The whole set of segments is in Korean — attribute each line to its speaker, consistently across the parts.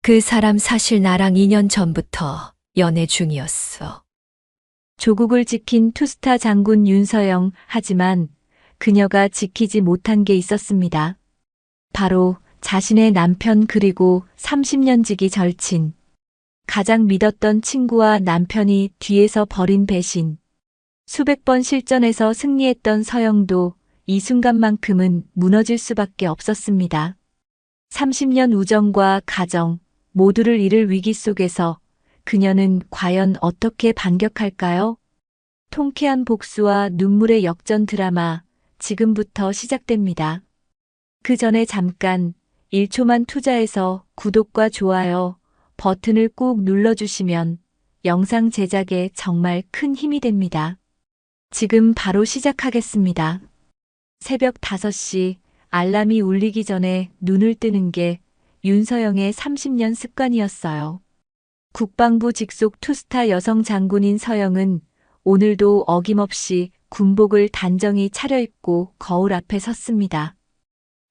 Speaker 1: 그 사람 사실 나랑 2년 전부터 연애 중이었어.
Speaker 2: 조국을 지킨 투스타 장군 윤서영. 하지만 그녀가 지키지 못한 게 있었습니다. 바로 자신의 남편 그리고 30년 지기 절친. 가장 믿었던 친구와 남편이 뒤에서 벌인 배신. 수백 번 실전에서 승리했던 서영도 이 순간만큼은 무너질 수밖에 없었습니다. 30년 우정과 가정 모두를 잃을 위기 속에서 그녀는 과연 어떻게 반격할까요? 통쾌한 복수와 눈물의 역전 드라마 지금부터 시작됩니다. 그 전에 잠깐 1초만 투자해서 구독과 좋아요 버튼을 꾹 눌러주시면 영상 제작에 정말 큰 힘이 됩니다. 지금 바로 시작하겠습니다. 새벽 5시 알람이 울리기 전에 눈을 뜨는 게 윤서영의 30년 습관이었어요. 국방부 직속 투스타 여성 장군인 서영은 오늘도 어김없이 군복을 단정히 차려입고 거울 앞에 섰습니다.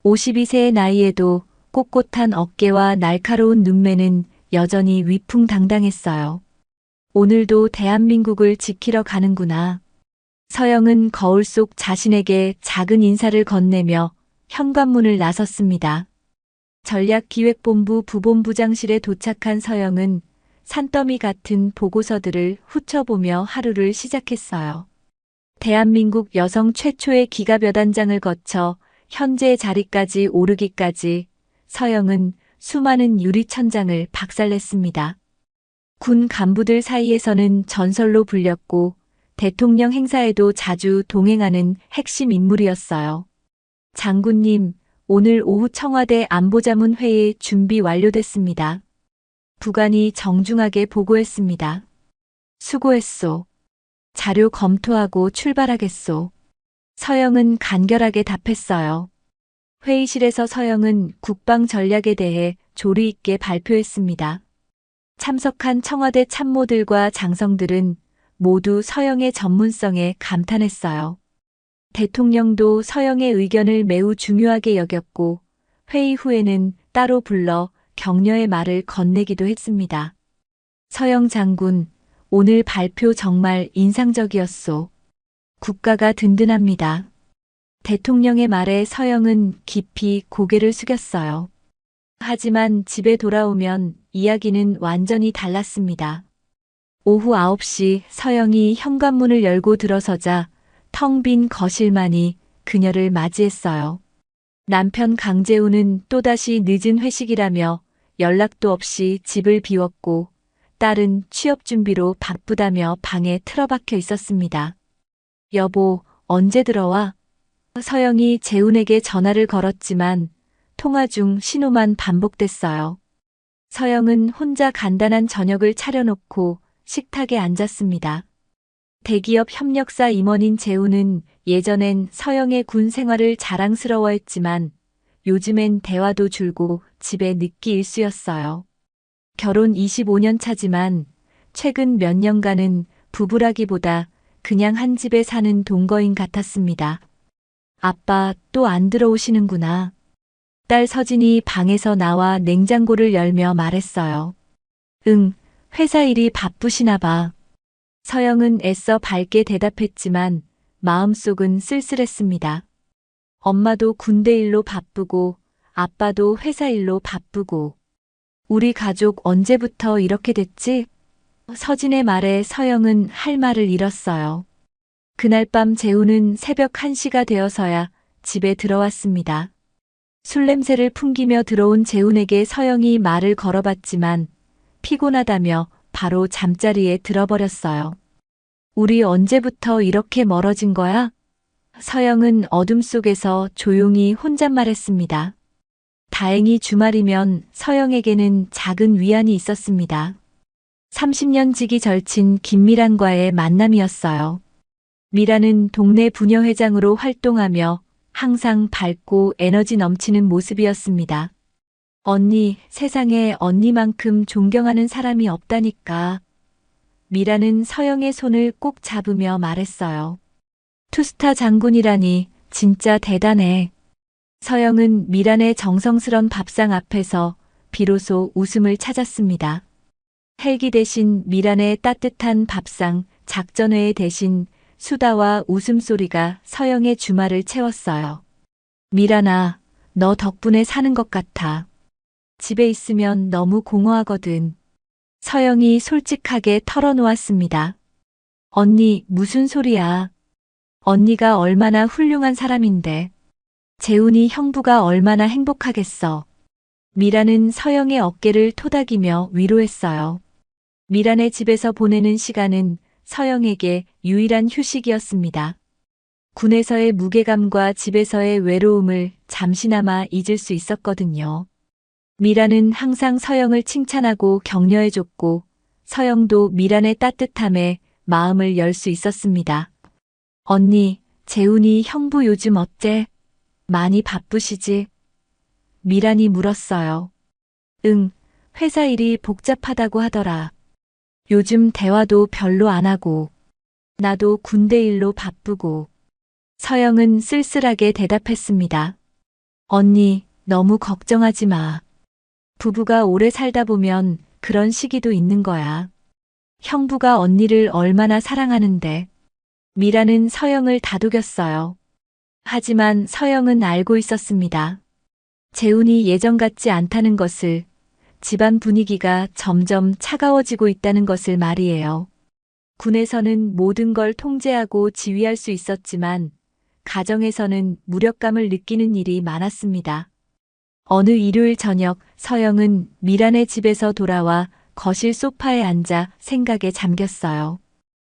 Speaker 2: 52세의 나이에도 꼿꼿한 어깨와 날카로운 눈매는 여전히 위풍당당했어요. 오늘도 대한민국을 지키러 가는구나. 서영은 거울 속 자신에게 작은 인사를 건네며 현관문을 나섰습니다. 전략기획본부 부본부장실에 도착한 서영은 산더미 같은 보고서들을 훑어보며 하루를 시작했어요. 대한민국 여성 최초의 기갑여단장을 거쳐 현재 자리까지 오르기까지 서영은 수많은 유리천장을 박살냈습니다. 군 간부들 사이에서는 전설로 불렸고 대통령 행사에도 자주 동행하는 핵심 인물이었어요. 장군님, 오늘 오후 청와대 안보자문 회의 준비 완료됐습니다. 부관이 정중하게 보고했습니다. 수고했소. 자료 검토하고 출발하겠소. 서영은 간결하게 답했어요. 회의실에서 서영은 국방 전략에 대해 조리 있게 발표했습니다. 참석한 청와대 참모들과 장성들은 모두 서영의 전문성에 감탄했어요. 대통령도 서영의 의견을 매우 중요하게 여겼고 회의 후에는 따로 불러 격려의 말을 건네기도 했습니다. 서영 장군, 오늘 발표 정말 인상적이었소. 국가가 든든합니다. 대통령의 말에 서영은 깊이 고개를 숙였어요. 하지만 집에 돌아오면 이야기는 완전히 달랐습니다. 오후 9시 서영이 현관문을 열고 들어서자 텅 빈 거실만이 그녀를 맞이했어요. 남편 강재우는 또다시 늦은 회식이라며 연락도 없이 집을 비웠고 딸은 취업 준비로 바쁘다며 방에 틀어박혀 있었습니다. 여보, 언제 들어와? 서영이 재훈에게 전화를 걸었지만 통화 중 신호만 반복됐어요. 서영은 혼자 간단한 저녁을 차려놓고 식탁에 앉았습니다. 대기업 협력사 임원인 재훈은 예전엔 서영의 군 생활을 자랑스러워했지만 요즘엔 대화도 줄고 집에 늦기 일쑤였어요. 결혼 25년 차지만 최근 몇 년간은 부부라기보다 그냥 한 집에 사는 동거인 같았습니다. 아빠 또 안 들어오시는구나. 딸 서진이 방에서 나와 냉장고를 열며 말했어요. 응, 회사 일이 바쁘시나 봐. 서영은 애써 밝게 대답했지만 마음속은 쓸쓸했습니다. 엄마도 군대 일로 바쁘고 아빠도 회사 일로 바쁘고 우리 가족 언제부터 이렇게 됐지? 서진의 말에 서영은 할 말을 잃었어요. 그날 밤 재훈은 새벽 1시가 되어서야 집에 들어왔습니다. 술 냄새를 풍기며 들어온 재훈에게 서영이 말을 걸어봤지만 피곤하다며 바로 잠자리에 들어버렸어요. 우리 언제부터 이렇게 멀어진 거야? 서영은 어둠 속에서 조용히 혼잣말했습니다. 다행히 주말이면 서영에게는 작은 위안이 있었습니다. 30년 지기 절친 김미란과의 만남이었어요. 미란은 동네 부녀회장으로 활동하며 항상 밝고 에너지 넘치는 모습이었습니다. 언니, 세상에 언니만큼 존경하는 사람이 없다니까. 미란은 서영의 손을 꼭 잡으며 말했어요. 투스타 장군이라니 진짜 대단해. 서영은 미란의 정성스런 밥상 앞에서 비로소 웃음을 찾았습니다. 헬기 대신 미란의 따뜻한 밥상, 작전회의 대신 수다와 웃음소리가 서영의 주말을 채웠어요. 미란아, 너 덕분에 사는 것 같아. 집에 있으면 너무 공허하거든. 서영이 솔직하게 털어놓았습니다. 언니, 무슨 소리야. 언니가 얼마나 훌륭한 사람인데. 재훈이 형부가 얼마나 행복하겠어. 미란은 서영의 어깨를 토닥이며 위로했어요. 미란의 집에서 보내는 시간은 서영에게 유일한 휴식이었습니다. 군에서의 무게감과 집에서의 외로움을 잠시나마 잊을 수 있었거든요. 미란은 항상 서영을 칭찬하고 격려해줬고 서영도 미란의 따뜻함에 마음을 열 수 있었습니다. 언니, 재훈이 형부 요즘 어때? 많이 바쁘시지? 미란이 물었어요. 응, 회사 일이 복잡하다고 하더라. 요즘 대화도 별로 안 하고, 나도 군대 일로 바쁘고. 서영은 쓸쓸하게 대답했습니다. 언니, 너무 걱정하지 마. 부부가 오래 살다 보면 그런 시기도 있는 거야. 형부가 언니를 얼마나 사랑하는데. 미라는 서영을 다독였어요. 하지만 서영은 알고 있었습니다. 재훈이 예전 같지 않다는 것을, 집안 분위기가 점점 차가워지고 있다는 것을 말이에요. 군에서는 모든 걸 통제하고 지휘할 수 있었지만 가정에서는 무력감을 느끼는 일이 많았습니다. 어느 일요일 저녁 서영은 미란의 집에서 돌아와 거실 소파에 앉아 생각에 잠겼어요.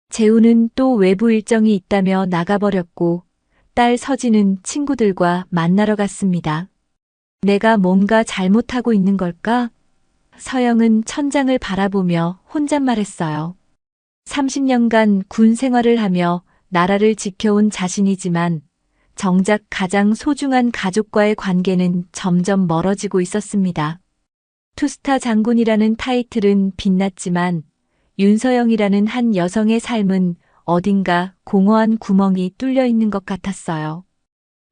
Speaker 2: 재훈은 또 외부 일정이 있다며 나가버렸고 딸 서진은 친구들과 만나러 갔습니다. 내가 뭔가 잘못하고 있는 걸까? 서영은 천장을 바라보며 혼잣말했어요. 30년간 군 생활을 하며 나라를 지켜온 자신이지만 정작 가장 소중한 가족과의 관계는 점점 멀어지고 있었습니다. 투스타 장군이라는 타이틀은 빛났지만 윤서영이라는 한 여성의 삶은 어딘가 공허한 구멍이 뚫려 있는 것 같았어요.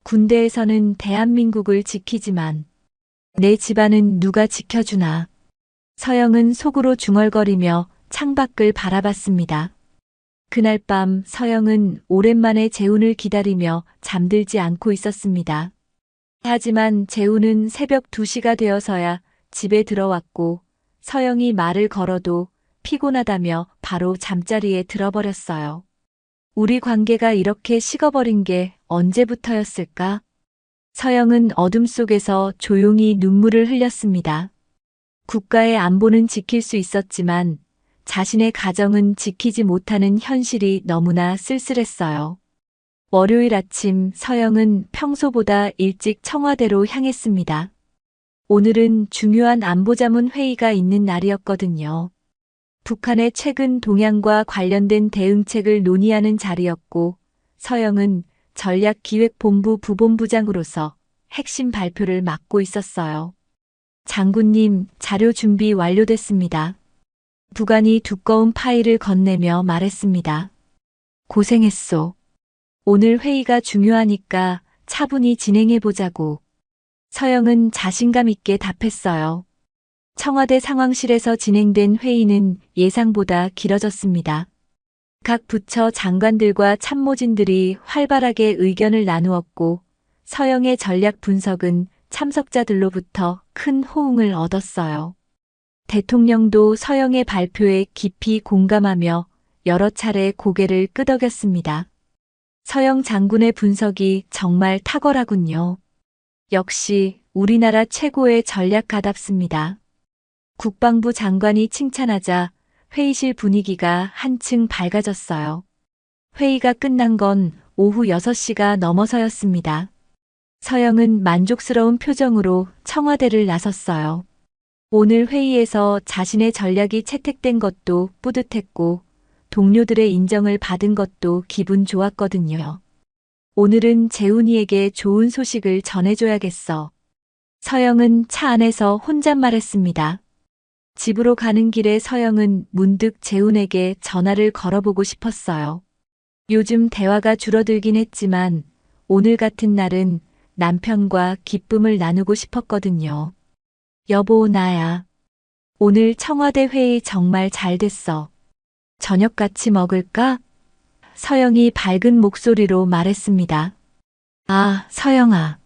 Speaker 2: 군대에서는 대한민국을 지키지만 내 집안은 누가 지켜주나. 서영은 속으로 중얼거리며 창밖을 바라봤습니다. 그날 밤 서영은 오랜만에 재훈을 기다리며 잠들지 않고 있었습니다. 하지만 재훈은 새벽 2시가 되어서야 집에 들어왔고 서영이 말을 걸어도 피곤하다며 바로 잠자리에 들어버렸어요. 우리 관계가 이렇게 식어버린 게 언제부터였을까? 서영은 어둠 속에서 조용히 눈물을 흘렸습니다. 국가의 안보는 지킬 수 있었지만 자신의 가정은 지키지 못하는 현실이 너무나 쓸쓸했어요. 월요일 아침 서영은 평소보다 일찍 청와대로 향했습니다. 오늘은 중요한 안보자문 회의가 있는 날이었거든요. 북한의 최근 동향과 관련된 대응책을 논의하는 자리였고 서영은 전략기획본부 부본부장으로서 핵심 발표를 맡고 있었어요. 장군님, 자료 준비 완료됐습니다. 부관이 두꺼운 파일을 건네며 말했습니다. 고생했소. 오늘 회의가 중요하니까 차분히 진행해보자고. 서영은 자신감 있게 답했어요. 청와대 상황실에서 진행된 회의는 예상보다 길어졌습니다. 각 부처 장관들과 참모진들이 활발하게 의견을 나누었고 서영의 전략 분석은 참석자들로부터 큰 호응을 얻었어요. 대통령도 서영의 발표에 깊이 공감하며 여러 차례 고개를 끄덕였습니다. 서영 장군의 분석이 정말 탁월하군요. 역시 우리나라 최고의 전략가답습니다. 국방부 장관이 칭찬하자 회의실 분위기가 한층 밝아졌어요. 회의가 끝난 건 오후 6시가 넘어서였습니다. 서영은 만족스러운 표정으로 청와대를 나섰어요. 오늘 회의에서 자신의 전략이 채택된 것도 뿌듯했고 동료들의 인정을 받은 것도 기분 좋았거든요. 오늘은 재훈이에게 좋은 소식을 전해줘야겠어. 서영은 차 안에서 혼잣말했습니다. 집으로 가는 길에 서영은 문득 재훈에게 전화를 걸어보고 싶었어요. 요즘 대화가 줄어들긴 했지만 오늘 같은 날은 남편과 기쁨을 나누고 싶었거든요. 여보, 나야. 오늘 청와대 회의 정말 잘 됐어. 저녁 같이 먹을까? 서영이 밝은 목소리로 말했습니다. 아, 서영아.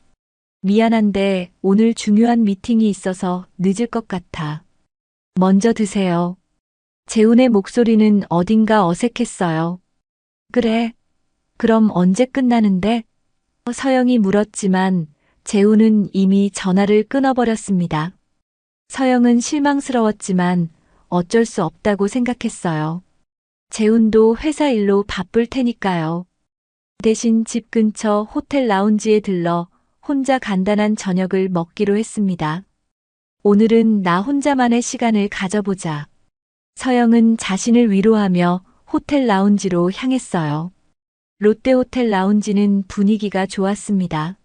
Speaker 2: 미안한데 오늘 중요한 미팅이 있어서 늦을 것 같아. 먼저 드세요. 재훈의 목소리는 어딘가 어색했어요. 그래. 그럼 언제 끝나는데? 서영이 물었지만 재훈은 이미 전화를 끊어버렸습니다. 서영은 실망스러웠지만 어쩔 수 없다고 생각했어요. 재훈도 회사 일로 바쁠 테니까요. 대신 집 근처 호텔 라운지에 들러 혼자 간단한 저녁을 먹기로 했습니다. 오늘은 나 혼자만의 시간을 가져보자. 서영은 자신을 위로하며 호텔 라운지로 향했어요. 롯데호텔 라운지는 분위기가 좋았습니다.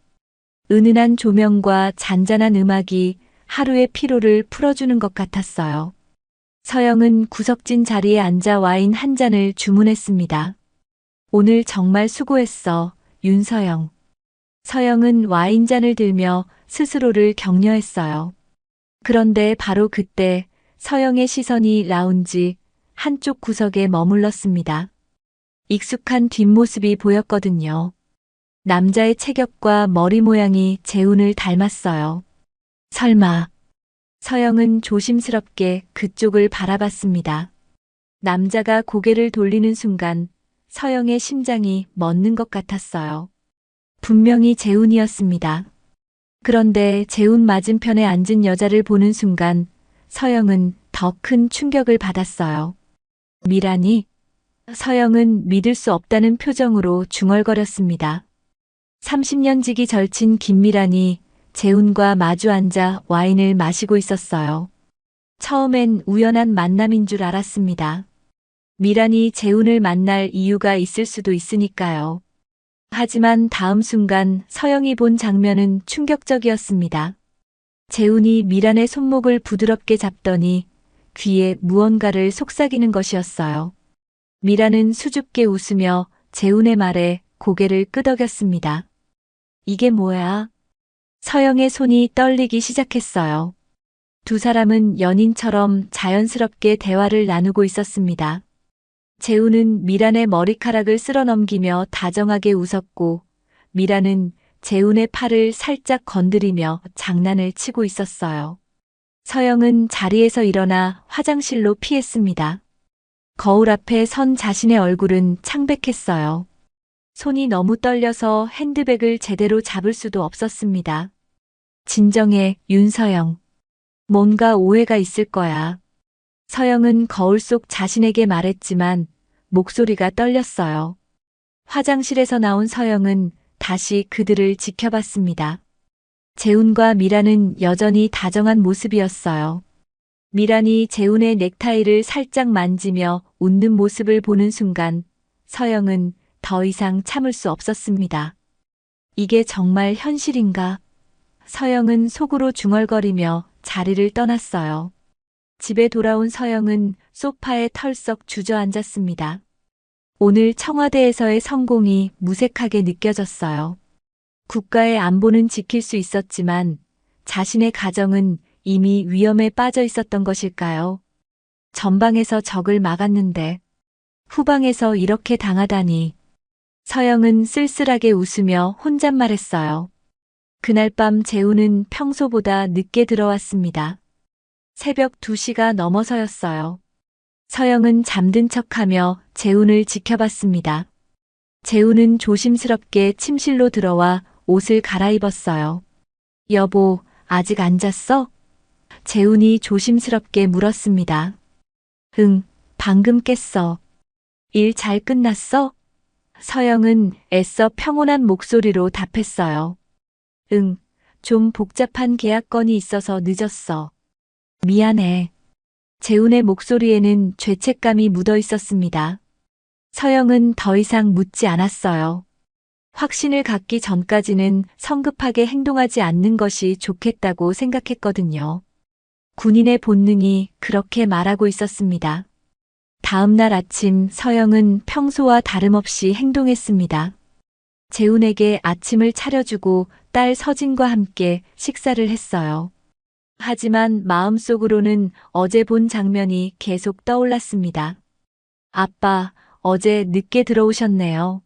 Speaker 2: 은은한 조명과 잔잔한 음악이 하루의 피로를 풀어주는 것 같았어요. 서영은 구석진 자리에 앉아 와인 한 잔을 주문했습니다. 오늘 정말 수고했어, 윤서영. 서영은 와인잔을 들며 스스로를 격려했어요. 그런데 바로 그때 서영의 시선이 라운지 한쪽 구석에 머물렀습니다. 익숙한 뒷모습이 보였거든요. 남자의 체격과 머리 모양이 재훈을 닮았어요. 설마. 서영은 조심스럽게 그쪽을 바라봤습니다. 남자가 고개를 돌리는 순간 서영의 심장이 멎는 것 같았어요. 분명히 재훈이었습니다. 그런데 재훈 맞은편에 앉은 여자를 보는 순간 서영은 더 큰 충격을 받았어요. 미란이? 서영은 믿을 수 없다는 표정으로 중얼거렸습니다. 30년 지기 절친 김미란이 재훈과 마주 앉아 와인을 마시고 있었어요. 처음엔 우연한 만남인 줄 알았습니다. 미란이 재훈을 만날 이유가 있을 수도 있으니까요. 하지만 다음 순간 서영이 본 장면은 충격적이었습니다. 재훈이 미란의 손목을 부드럽게 잡더니 귀에 무언가를 속삭이는 것이었어요. 미란은 수줍게 웃으며 재훈의 말에 고개를 끄덕였습니다. 이게 뭐야? 서영의 손이 떨리기 시작했어요. 두 사람은 연인처럼 자연스럽게 대화를 나누고 있었습니다. 재훈은 미란의 머리카락을 쓸어넘기며 다정하게 웃었고 미란은 재훈의 팔을 살짝 건드리며 장난을 치고 있었어요. 서영은 자리에서 일어나 화장실로 피했습니다. 거울 앞에 선 자신의 얼굴은 창백했어요. 손이 너무 떨려서 핸드백을 제대로 잡을 수도 없었습니다. 진정해, 윤서영. 뭔가 오해가 있을 거야. 서영은 거울 속 자신에게 말했지만 목소리가 떨렸어요. 화장실에서 나온 서영은 다시 그들을 지켜봤습니다. 재훈과 미란은 여전히 다정한 모습이었어요. 미란이 재훈의 넥타이를 살짝 만지며 웃는 모습을 보는 순간 서영은 더 이상 참을 수 없었습니다. 이게 정말 현실인가? 서영은 속으로 중얼거리며 자리를 떠났어요. 집에 돌아온 서영은 소파에 털썩 주저앉았습니다. 오늘 청와대에서의 성공이 무색하게 느껴졌어요. 국가의 안보는 지킬 수 있었지만 자신의 가정은 이미 위험에 빠져 있었던 것일까요? 전방에서 적을 막았는데 후방에서 이렇게 당하다니. 서영은 쓸쓸하게 웃으며 혼잣말했어요. 그날 밤 재훈은 평소보다 늦게 들어왔습니다. 새벽 2시가 넘어서였어요. 서영은 잠든 척하며 재훈을 지켜봤습니다. 재훈은 조심스럽게 침실로 들어와 옷을 갈아입었어요. 여보, 아직 안 잤어? 재훈이 조심스럽게 물었습니다. 응, 방금 깼어. 일 잘 끝났어? 서영은 애써 평온한 목소리로 답했어요. 응, 좀 복잡한 계약건이 있어서 늦었어. 미안해. 재훈의 목소리에는 죄책감이 묻어 있었습니다. 서영은 더 이상 묻지 않았어요. 확신을 갖기 전까지는 성급하게 행동하지 않는 것이 좋겠다고 생각했거든요. 군인의 본능이 그렇게 말하고 있었습니다. 다음 날 아침 서영은 평소와 다름없이 행동했습니다. 재훈에게 아침을 차려주고 딸 서진과 함께 식사를 했어요. 하지만 마음속으로는 어제 본 장면이 계속 떠올랐습니다. 아빠, 어제 늦게 들어오셨네요.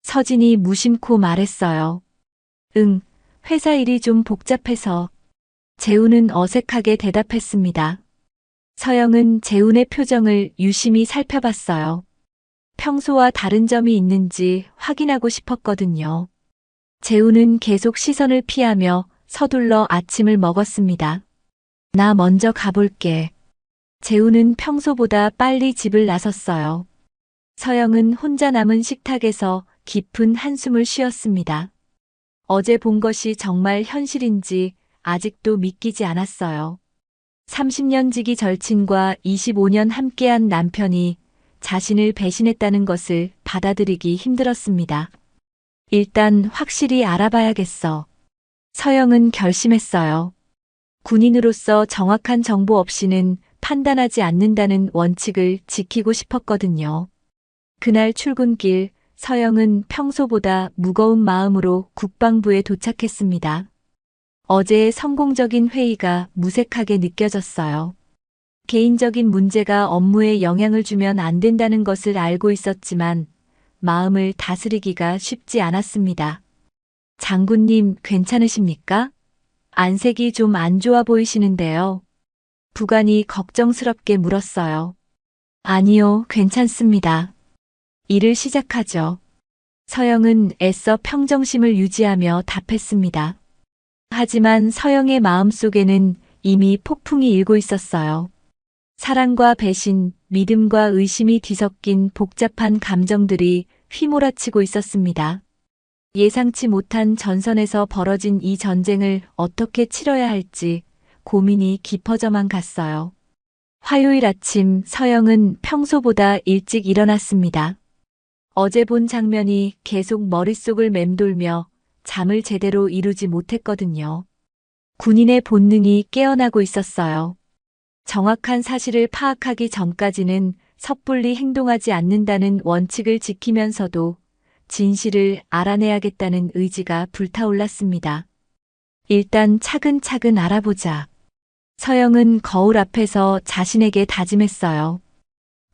Speaker 2: 서진이 무심코 말했어요. 응, 회사 일이 좀 복잡해서. 재훈은 어색하게 대답했습니다. 서영은 재훈의 표정을 유심히 살펴봤어요. 평소와 다른 점이 있는지 확인하고 싶었거든요. 재훈은 계속 시선을 피하며 서둘러 아침을 먹었습니다. 나 먼저 가볼게. 재훈은 평소보다 빨리 집을 나섰어요. 서영은 혼자 남은 식탁에서 깊은 한숨을 쉬었습니다. 어제 본 것이 정말 현실인지 아직도 믿기지 않았어요. 30년 지기 절친과 25년 함께한 남편이 자신을 배신했다는 것을 받아들이기 힘들었습니다. 일단 확실히 알아봐야겠어. 서영은 결심했어요. 군인으로서 정확한 정보 없이는 판단하지 않는다는 원칙을 지키고 싶었거든요. 그날 출근길, 서영은 평소보다 무거운 마음으로 국방부에 도착했습니다. 어제의 성공적인 회의가 무색하게 느껴졌어요. 개인적인 문제가 업무에 영향을 주면 안 된다는 것을 알고 있었지만 마음을 다스리기가 쉽지 않았습니다. 장군님, 괜찮으십니까? 안색이 좀 안 좋아 보이시는데요. 부관이 걱정스럽게 물었어요. 아니요, 괜찮습니다. 일을 시작하죠. 서영은 애써 평정심을 유지하며 답했습니다. 하지만 서영의 마음속에는 이미 폭풍이 일고 있었어요. 사랑과 배신, 믿음과 의심이 뒤섞인 복잡한 감정들이 휘몰아치고 있었습니다. 예상치 못한 전선에서 벌어진 이 전쟁을 어떻게 치러야 할지 고민이 깊어져만 갔어요. 화요일 아침 서영은 평소보다 일찍 일어났습니다. 어제 본 장면이 계속 머릿속을 맴돌며 잠을 제대로 이루지 못했거든요. 군인의 본능이 깨어나고 있었어요. 정확한 사실을 파악하기 전까지는 섣불리 행동하지 않는다는 원칙을 지키면서도 진실을 알아내야겠다는 의지가 불타올랐습니다. 일단 차근차근 알아보자. 서영은 거울 앞에서 자신에게 다짐했어요.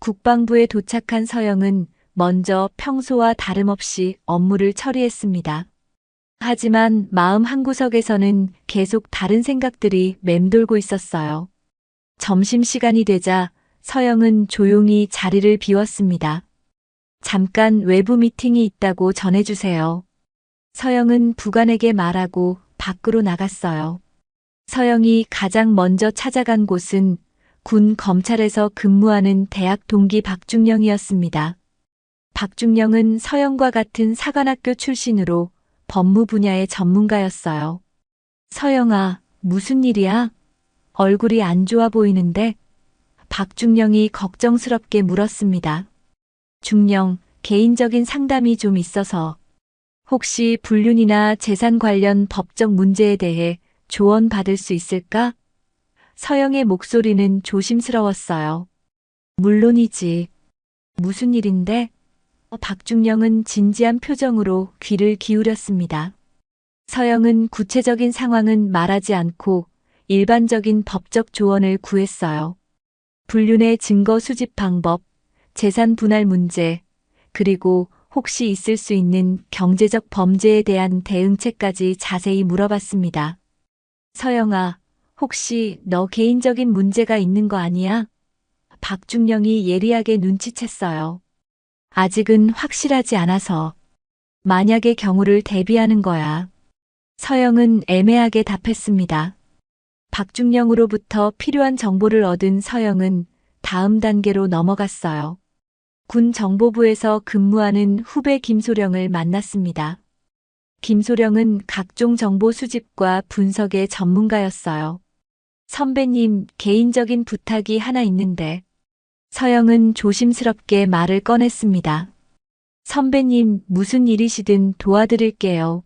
Speaker 2: 국방부에 도착한 서영은 먼저 평소와 다름없이 업무를 처리했습니다. 하지만 마음 한구석에서는 계속 다른 생각들이 맴돌고 있었어요. 점심시간이 되자 서영은 조용히 자리를 비웠습니다. 잠깐 외부 미팅이 있다고 전해주세요. 서영은 부관에게 말하고 밖으로 나갔어요. 서영이 가장 먼저 찾아간 곳은 군 검찰에서 근무하는 대학 동기 박중령이었습니다. 박중령은 서영과 같은 사관학교 출신으로 법무 분야의 전문가였어요. 서영아, 무슨 일이야? 얼굴이 안 좋아 보이는데? 박중령이 걱정스럽게 물었습니다. 중령, 개인적인 상담이 좀 있어서. 혹시 불륜이나 재산 관련 법적 문제에 대해 조언 받을 수 있을까? 서영의 목소리는 조심스러웠어요. 물론이지. 무슨 일인데? 박중령은 진지한 표정으로 귀를 기울였습니다. 서영은 구체적인 상황은 말하지 않고 일반적인 법적 조언을 구했어요. 불륜의 증거 수집 방법, 재산 분할 문제, 그리고 혹시 있을 수 있는 경제적 범죄에 대한 대응책까지 자세히 물어봤습니다. 서영아, 혹시 너 개인적인 문제가 있는 거 아니야? 박중령이 예리하게 눈치챘어요. 아직은 확실하지 않아서. 만약의 경우를 대비하는 거야. 서영은 애매하게 답했습니다. 박중령으로부터 필요한 정보를 얻은 서영은 다음 단계로 넘어갔어요. 군 정보부에서 근무하는 후배 김소령을 만났습니다. 김소령은 각종 정보 수집과 분석의 전문가였어요. 선배님, 개인적인 부탁이 하나 있는데. 서영은 조심스럽게 말을 꺼냈습니다. 선배님, 무슨 일이시든 도와드릴게요.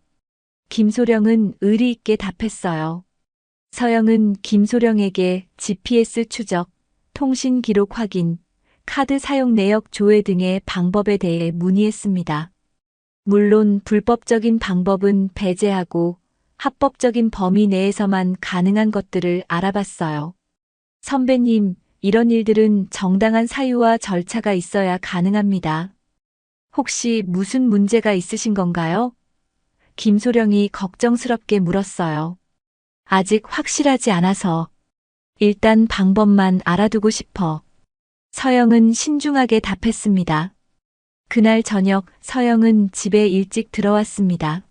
Speaker 2: 김소령은 의리 있게 답했어요. 서영은 김소령에게 GPS 추적, 통신 기록 확인, 카드 사용 내역 조회 등의 방법에 대해 문의했습니다. 물론 불법적인 방법은 배제하고 합법적인 범위 내에서만 가능한 것들을 알아봤어요. 선배님, 이런 일들은 정당한 사유와 절차가 있어야 가능합니다. 혹시 무슨 문제가 있으신 건가요? 김소령이 걱정스럽게 물었어요. 아직 확실하지 않아서. 일단 방법만 알아두고 싶어. 서영은 신중하게 답했습니다. 그날 저녁 서영은 집에 일찍 들어왔습니다.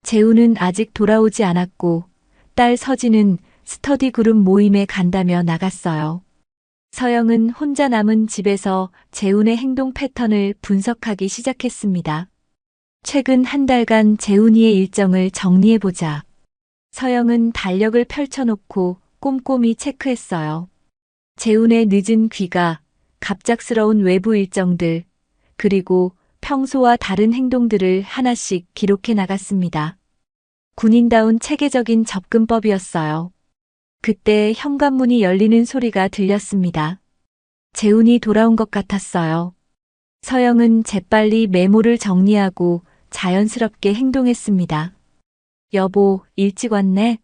Speaker 2: 재우는 아직 돌아오지 않았고 딸 서진은 스터디 그룹 모임에 간다며 나갔어요. 서영은 혼자 남은 집에서 재훈의 행동 패턴을 분석하기 시작했습니다. 최근 한 달간 재훈이의 일정을 정리해보자. 서영은 달력을 펼쳐놓고 꼼꼼히 체크했어요. 재훈의 늦은 귀가, 갑작스러운 외부 일정들, 그리고 평소와 다른 행동들을 하나씩 기록해 나갔습니다. 군인다운 체계적인 접근법이었어요. 그때 현관문이 열리는 소리가 들렸습니다. 재훈이 돌아온 것 같았어요. 서영은 재빨리 메모를 정리하고 자연스럽게 행동했습니다. 여보, 일찍 왔네?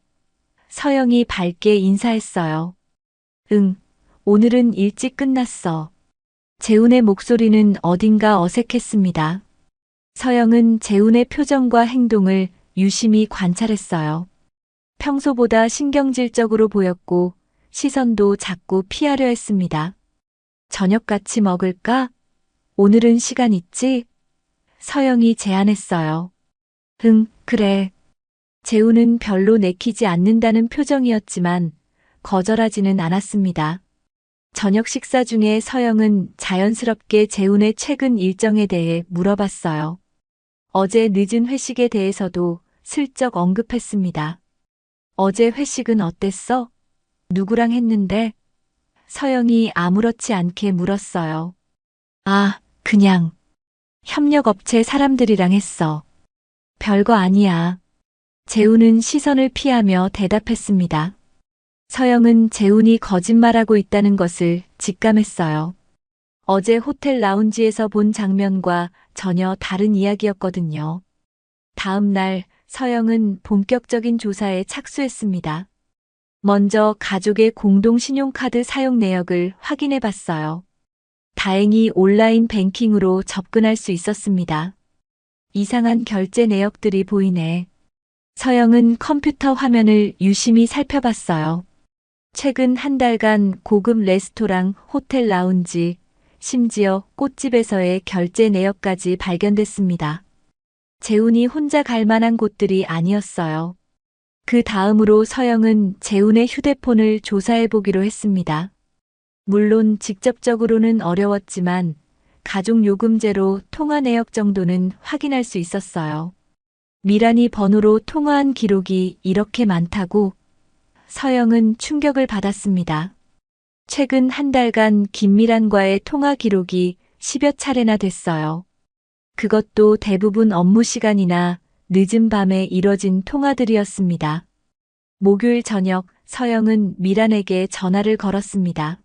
Speaker 2: 서영이 밝게 인사했어요. 응, 오늘은 일찍 끝났어. 재훈의 목소리는 어딘가 어색했습니다. 서영은 재훈의 표정과 행동을 유심히 관찰했어요. 평소보다 신경질적으로 보였고 시선도 자꾸 피하려 했습니다. 저녁 같이 먹을까? 오늘은 시간 있지? 서영이 제안했어요. 응, 그래. 재훈은 별로 내키지 않는다는 표정이었지만 거절하지는 않았습니다. 저녁 식사 중에 서영은 자연스럽게 재훈의 최근 일정에 대해 물어봤어요. 어제 늦은 회식에 대해서도 슬쩍 언급했습니다. 어제 회식은 어땠어? 누구랑 했는데? 서영이 아무렇지 않게 물었어요. 아, 그냥 협력업체 사람들이랑 했어. 별거 아니야. 재훈은 시선을 피하며 대답했습니다. 서영은 재훈이 거짓말하고 있다는 것을 직감했어요. 어제 호텔 라운지에서 본 장면과 전혀 다른 이야기였거든요. 다음 날 서영은 본격적인 조사에 착수했습니다. 먼저 가족의 공동 신용카드 사용 내역을 확인해 봤어요. 다행히 온라인 뱅킹으로 접근할 수 있었습니다. 이상한 결제 내역들이 보이네. 서영은 컴퓨터 화면을 유심히 살펴봤어요. 최근 한 달간 고급 레스토랑, 호텔 라운지, 심지어 꽃집에서의 결제 내역까지 발견됐습니다. 재훈이 혼자 갈 만한 곳들이 아니었어요. 그 다음으로 서영은 재훈의 휴대폰을 조사해 보기로 했습니다. 물론 직접적으로는 어려웠지만 가족요금제로 통화 내역 정도는 확인할 수 있었어요. 미란이 번호로 통화한 기록이 이렇게 많다고? 서영은 충격을 받았습니다. 최근 한 달간 김미란과의 통화 기록이 10여 차례나 됐어요. 그것도 대부분 업무 시간이나 늦은 밤에 이뤄진 통화들이었습니다. 목요일 저녁 서영은 미란에게 전화를 걸었습니다.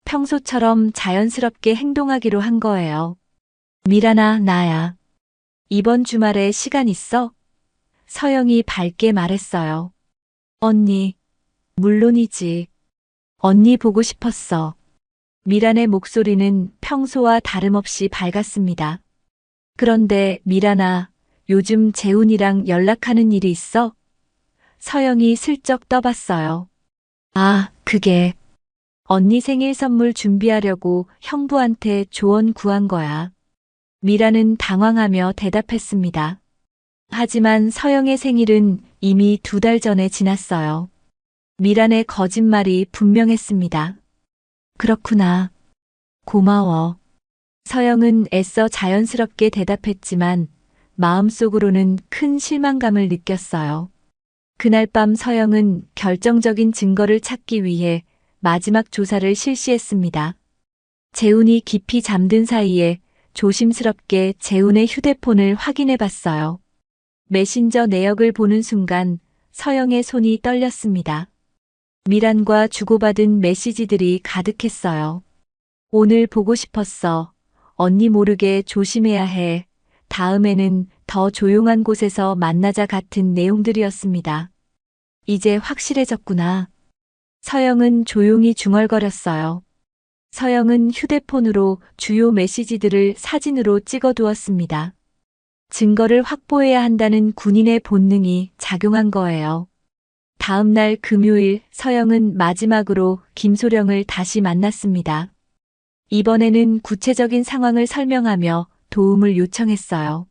Speaker 2: 평소처럼 자연스럽게 행동하기로 한 거예요. 미란아, 나야. 이번 주말에 시간 있어? 서영이 밝게 말했어요. 언니, 물론이지. 언니 보고 싶었어. 미란의 목소리는 평소와 다름없이 밝았습니다. 그런데 미란아, 요즘 재훈이랑 연락하는 일이 있어? 서영이 슬쩍 떠봤어요. 아, 그게 언니 생일 선물 준비하려고 형부한테 조언 구한 거야. 미란은 당황하며 대답했습니다. 하지만 서영의 생일은 이미 2달 전에 지났어요. 미란의 거짓말이 분명했습니다. 그렇구나. 고마워. 서영은 애써 자연스럽게 대답했지만 마음속으로는 큰 실망감을 느꼈어요. 그날 밤 서영은 결정적인 증거를 찾기 위해 마지막 조사를 실시했습니다. 재훈이 깊이 잠든 사이에 조심스럽게 재훈의 휴대폰을 확인해 봤어요. 메신저 내역을 보는 순간 서영의 손이 떨렸습니다. 미란과 주고받은 메시지들이 가득했어요. 오늘 보고 싶었어. 언니 모르게 조심해야 해. 다음에는 더 조용한 곳에서 만나자 같은 내용들이었습니다. 이제 확실해졌구나. 서영은 조용히 중얼거렸어요. 서영은 휴대폰으로 주요 메시지들을 사진으로 찍어두었습니다. 증거를 확보해야 한다는 군인의 본능이 작용한 거예요. 다음 날 금요일 서영은 마지막으로 김소령을 다시 만났습니다. 이번에는 구체적인 상황을 설명하며 도움을 요청했어요.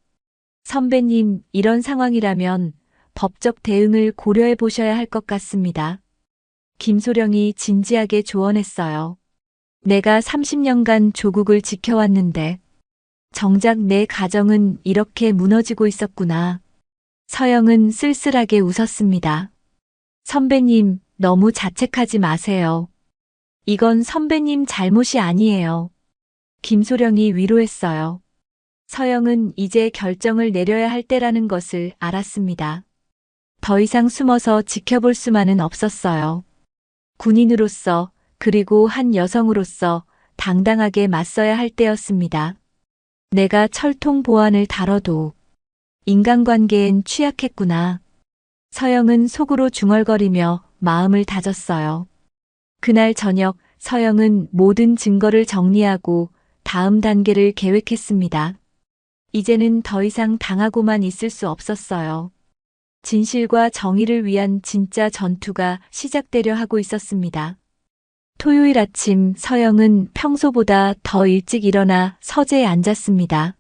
Speaker 2: 선배님, 이런 상황이라면 법적 대응을 고려해 보셔야 할 것 같습니다. 김소령이 진지하게 조언했어요. 내가 30년간 조국을 지켜왔는데 정작 내 가정은 이렇게 무너지고 있었구나. 서영은 쓸쓸하게 웃었습니다. 선배님, 너무 자책하지 마세요. 이건 선배님 잘못이 아니에요. 김소령이 위로했어요. 서영은 이제 결정을 내려야 할 때라는 것을 알았습니다. 더 이상 숨어서 지켜볼 수만은 없었어요. 군인으로서 그리고 한 여성으로서 당당하게 맞서야 할 때였습니다. 내가 철통 보안을 다뤄도 인간관계엔 취약했구나. 서영은 속으로 중얼거리며 마음을 다졌어요. 그날 저녁 서영은 모든 증거를 정리하고 다음 단계를 계획했습니다. 이제는 더 이상 당하고만 있을 수 없었어요. 진실과 정의를 위한 진짜 전투가 시작되려 하고 있었습니다. 토요일 아침 서영은 평소보다 더 일찍 일어나 서재에 앉았습니다.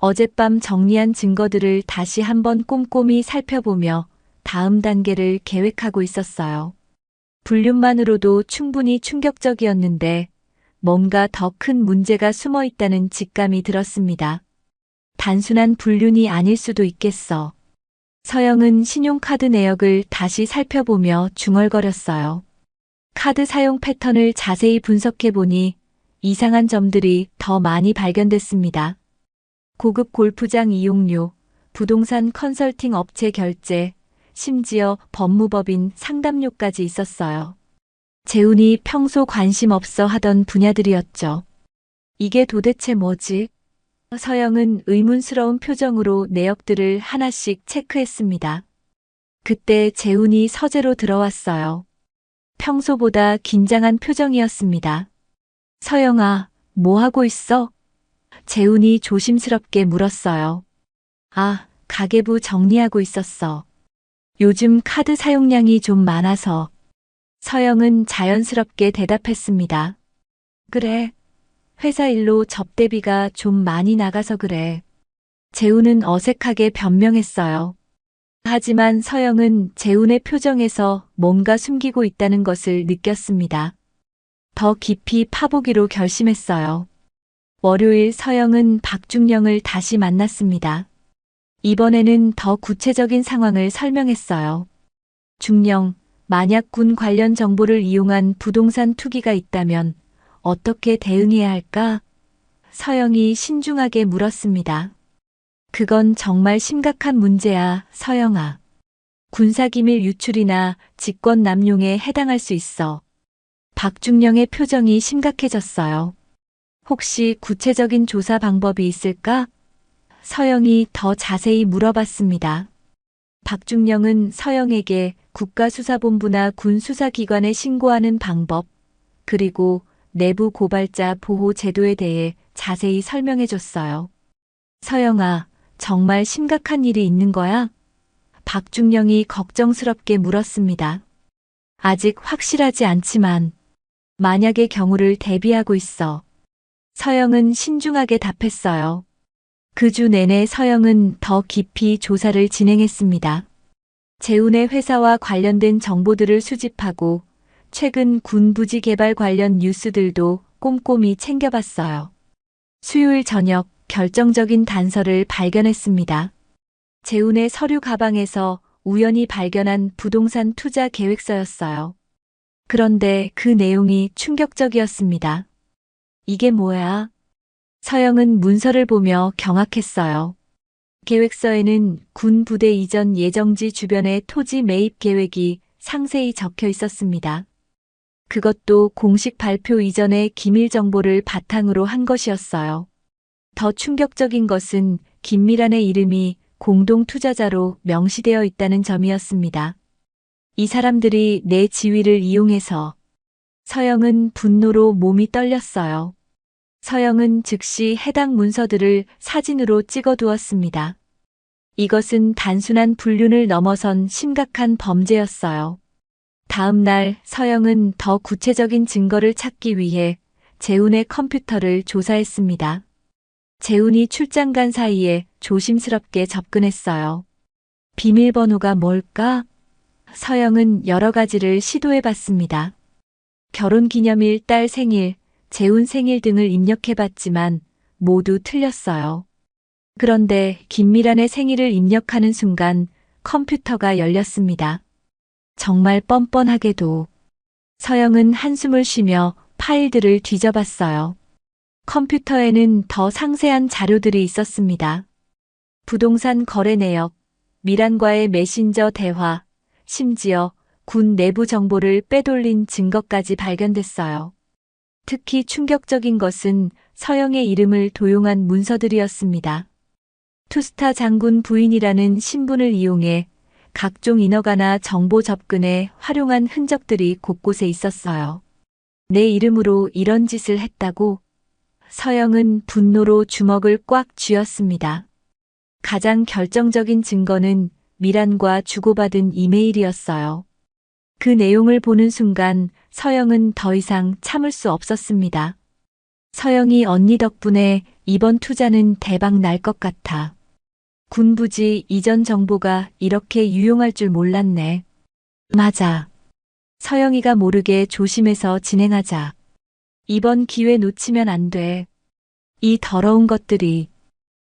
Speaker 2: 어젯밤 정리한 증거들을 다시 한번 꼼꼼히 살펴보며 다음 단계를 계획하고 있었어요. 불륜만으로도 충분히 충격적이었는데 뭔가 더 큰 문제가 숨어 있다는 직감이 들었습니다. 단순한 불륜이 아닐 수도 있겠어. 서영은 신용카드 내역을 다시 살펴보며 중얼거렸어요. 카드 사용 패턴을 자세히 분석해보니 이상한 점들이 더 많이 발견됐습니다. 고급 골프장 이용료, 부동산 컨설팅 업체 결제, 심지어 법무법인 상담료까지 있었어요. 재훈이 평소 관심 없어 하던 분야들이었죠. 이게 도대체 뭐지? 서영은 의문스러운 표정으로 내역들을 하나씩 체크했습니다. 그때 재훈이 서재로 들어왔어요. 평소보다 긴장한 표정이었습니다. 서영아, 뭐 하고 있어? 재훈이 조심스럽게 물었어요. 아, 가계부 정리하고 있었어. 요즘 카드 사용량이 좀 많아서. 서영은 자연스럽게 대답했습니다. 그래. 회사 일로 접대비가 좀 많이 나가서 그래. 재훈은 어색하게 변명했어요. 하지만 서영은 재훈의 표정에서 뭔가 숨기고 있다는 것을 느꼈습니다. 더 깊이 파보기로 결심했어요. 월요일 서영은 박중령을 다시 만났습니다. 이번에는 더 구체적인 상황을 설명했어요. 중령, 만약 군 관련 정보를 이용한 부동산 투기가 있다면 어떻게 대응해야 할까? 서영이 신중하게 물었습니다. 그건 정말 심각한 문제야, 서영아. 군사기밀 유출이나 직권 남용에 해당할 수 있어. 박중령의 표정이 심각해졌어요. 혹시 구체적인 조사 방법이 있을까? 서영이 더 자세히 물어봤습니다. 박중령은 서영에게 국가수사본부나 군수사기관에 신고하는 방법, 그리고 내부 고발자 보호 제도에 대해 자세히 설명해 줬어요. 서영아, 정말 심각한 일이 있는 거야? 박중령이 걱정스럽게 물었습니다. 아직 확실하지 않지만 만약의 경우를 대비하고 있어. 서영은 신중하게 답했어요. 그 주 내내 서영은 더 깊이 조사를 진행했습니다. 재훈의 회사와 관련된 정보들을 수집하고 최근 군 부지 개발 관련 뉴스들도 꼼꼼히 챙겨봤어요. 수요일 저녁 결정적인 단서를 발견했습니다. 재훈의 서류 가방에서 우연히 발견한 부동산 투자 계획서였어요. 그런데 그 내용이 충격적이었습니다. 이게 뭐야? 서영은 문서를 보며 경악했어요. 계획서에는 군 부대 이전 예정지 주변의 토지 매입 계획이 상세히 적혀 있었습니다. 그것도 공식 발표 이전의 기밀 정보를 바탕으로 한 것이었어요. 더 충격적인 것은 김미란의 이름이 공동 투자자로 명시되어 있다는 점이었습니다. 이 사람들이 내 지위를 이용해서 서영은 분노로 몸이 떨렸어요. 서영은 즉시 해당 문서들을 사진으로 찍어두었습니다. 이것은 단순한 불륜을 넘어선 심각한 범죄였어요. 다음 날 서영은 더 구체적인 증거를 찾기 위해 재훈의 컴퓨터를 조사했습니다. 재훈이 출장 간 사이에 조심스럽게 접근했어요. 비밀번호가 뭘까? 서영은 여러 가지를 시도해봤습니다. 결혼기념일, 딸 생일, 재훈 생일 등을 입력해봤지만 모두 틀렸어요. 그런데 김미란의 생일을 입력하는 순간 컴퓨터가 열렸습니다. 정말 뻔뻔하게도 서영은 한숨을 쉬며 파일들을 뒤져봤어요. 컴퓨터에는 더 상세한 자료들이 있었습니다. 부동산 거래 내역, 미란과의 메신저 대화, 심지어 군 내부 정보를 빼돌린 증거까지 발견됐어요. 특히 충격적인 것은 서영의 이름을 도용한 문서들이었습니다. 투스타 장군 부인이라는 신분을 이용해 각종 인허가나 정보 접근에 활용한 흔적들이 곳곳에 있었어요. 내 이름으로 이런 짓을 했다고? 서영은 분노로 주먹을 꽉 쥐었습니다. 가장 결정적인 증거는 미란과 주고받은 이메일이었어요. 그 내용을 보는 순간 서영은 더 이상 참을 수 없었습니다. 서영이 언니 덕분에 이번 투자는 대박 날 것 같아. 군부지 이전 정보가 이렇게 유용할 줄 몰랐네. 맞아. 서영이가 모르게 조심해서 진행하자. 이번 기회 놓치면 안 돼. 이 더러운 것들이.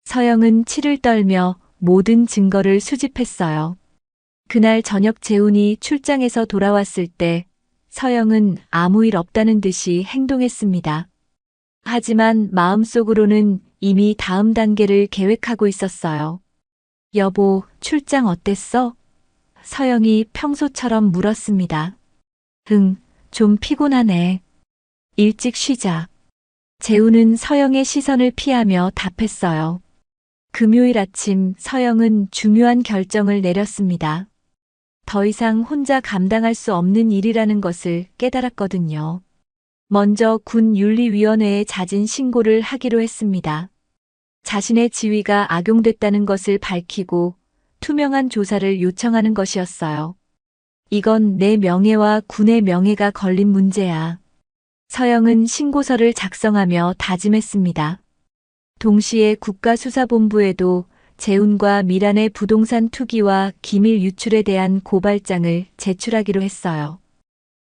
Speaker 2: 서영은 치를 떨며 모든 증거를 수집했어요. 그날 저녁 재훈이 출장에서 돌아왔을 때 서영은 아무 일 없다는 듯이 행동했습니다. 하지만 마음속으로는 이미 다음 단계를 계획하고 있었어요. 여보, 출장 어땠어? 서영이 평소처럼 물었습니다. 응, 좀 피곤하네. 일찍 쉬자. 재훈은 서영의 시선을 피하며 답했어요. 금요일 아침 서영은 중요한 결정을 내렸습니다. 더 이상 혼자 감당할 수 없는 일이라는 것을 깨달았거든요. 먼저 군윤리위원회에 자진 신고를 하기로 했습니다. 자신의 지위가 악용됐다는 것을 밝히고 투명한 조사를 요청하는 것이었어요. 이건 내 명예와 군의 명예가 걸린 문제야. 서영은 신고서를 작성하며 다짐했습니다. 동시에 국가수사본부에도 재훈과 미란의 부동산 투기와 기밀 유출에 대한 고발장을 제출하기로 했어요.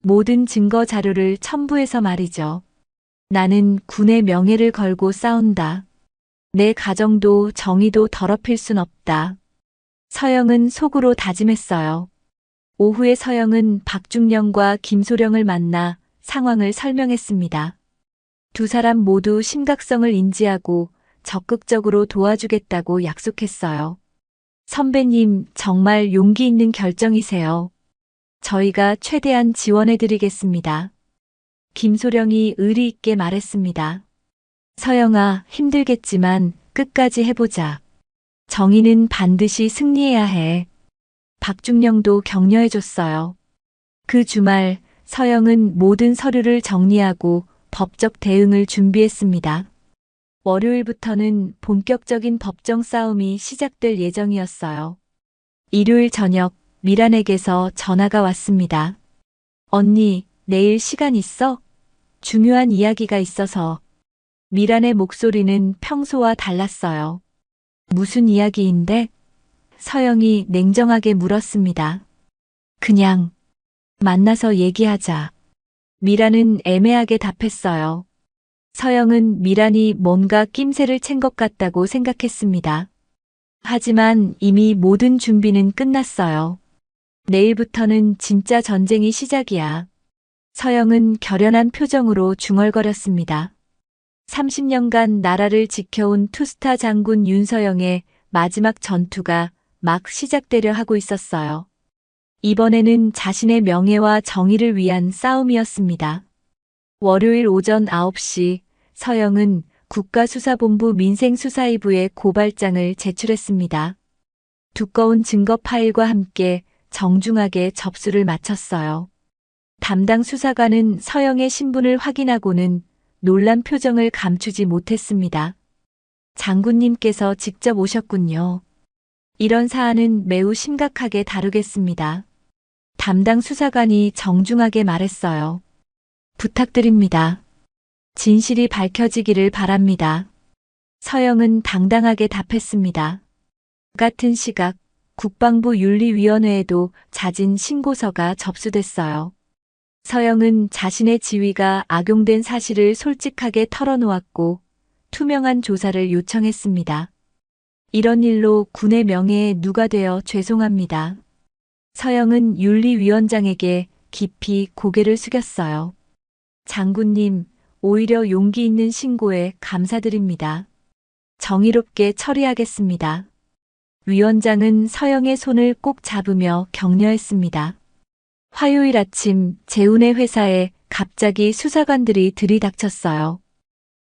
Speaker 2: 모든 증거 자료를 첨부해서 말이죠. 나는 군의 명예를 걸고 싸운다. 내 가정도 정의도 더럽힐 순 없다. 서영은 속으로 다짐했어요. 오후에 서영은 박중령과 김소령을 만나 상황을 설명했습니다. 두 사람 모두 심각성을 인지하고 적극적으로 도와주겠다고 약속했어요. 선배님, 정말 용기 있는 결정이세요. 저희가 최대한 지원해드리겠습니다. 김소령이 의리 있게 말했습니다. 서영아, 힘들겠지만 끝까지 해보자. 정의는 반드시 승리해야 해. 박중령도 격려해줬어요. 그 주말 서영은 모든 서류를 정리하고 법적 대응을 준비했습니다. 월요일부터는 본격적인 법정 싸움이 시작될 예정이었어요. 일요일 저녁 미란에게서 전화가 왔습니다. 언니, 내일 시간 있어? 중요한 이야기가 있어서. 미란의 목소리는 평소와 달랐어요. 무슨 이야기인데? 서영이 냉정하게 물었습니다. 그냥 만나서 얘기하자. 미란은 애매하게 답했어요. 서영은 미란이 뭔가 낌새를 챈 것 같다고 생각했습니다. 하지만 이미 모든 준비는 끝났어요. 내일부터는 진짜 전쟁이 시작이야. 서영은 결연한 표정으로 중얼거렸습니다. 30년간 나라를 지켜온 투스타 장군 윤서영의 마지막 전투가 막 시작되려 하고 있었어요. 이번에는 자신의 명예와 정의를 위한 싸움이었습니다. 월요일 오전 9시 서영은 국가수사본부 민생수사이부에 고발장을 제출했습니다. 두꺼운 증거 파일과 함께 정중하게 접수를 마쳤어요. 담당 수사관은 서영의 신분을 확인하고는 놀란 표정을 감추지 못했습니다. 장군님께서 직접 오셨군요. 이런 사안은 매우 심각하게 다루겠습니다. 담당 수사관이 정중하게 말했어요. 부탁드립니다. 진실이 밝혀지기를 바랍니다. 서영은 당당하게 답했습니다. 같은 시각 국방부 윤리위원회에도 자진 신고서가 접수됐어요. 서영은 자신의 지위가 악용된 사실을 솔직하게 털어놓았고 투명한 조사를 요청했습니다. 이런 일로 군의 명예에 누가 되어 죄송합니다. 서영은 윤리위원장에게 깊이 고개를 숙였어요. 장군님, 오히려 용기 있는 신고에 감사드립니다. 정의롭게 처리하겠습니다. 위원장은 서영의 손을 꼭 잡으며 격려했습니다. 화요일 아침 재훈의 회사에 갑자기 수사관들이 들이닥쳤어요.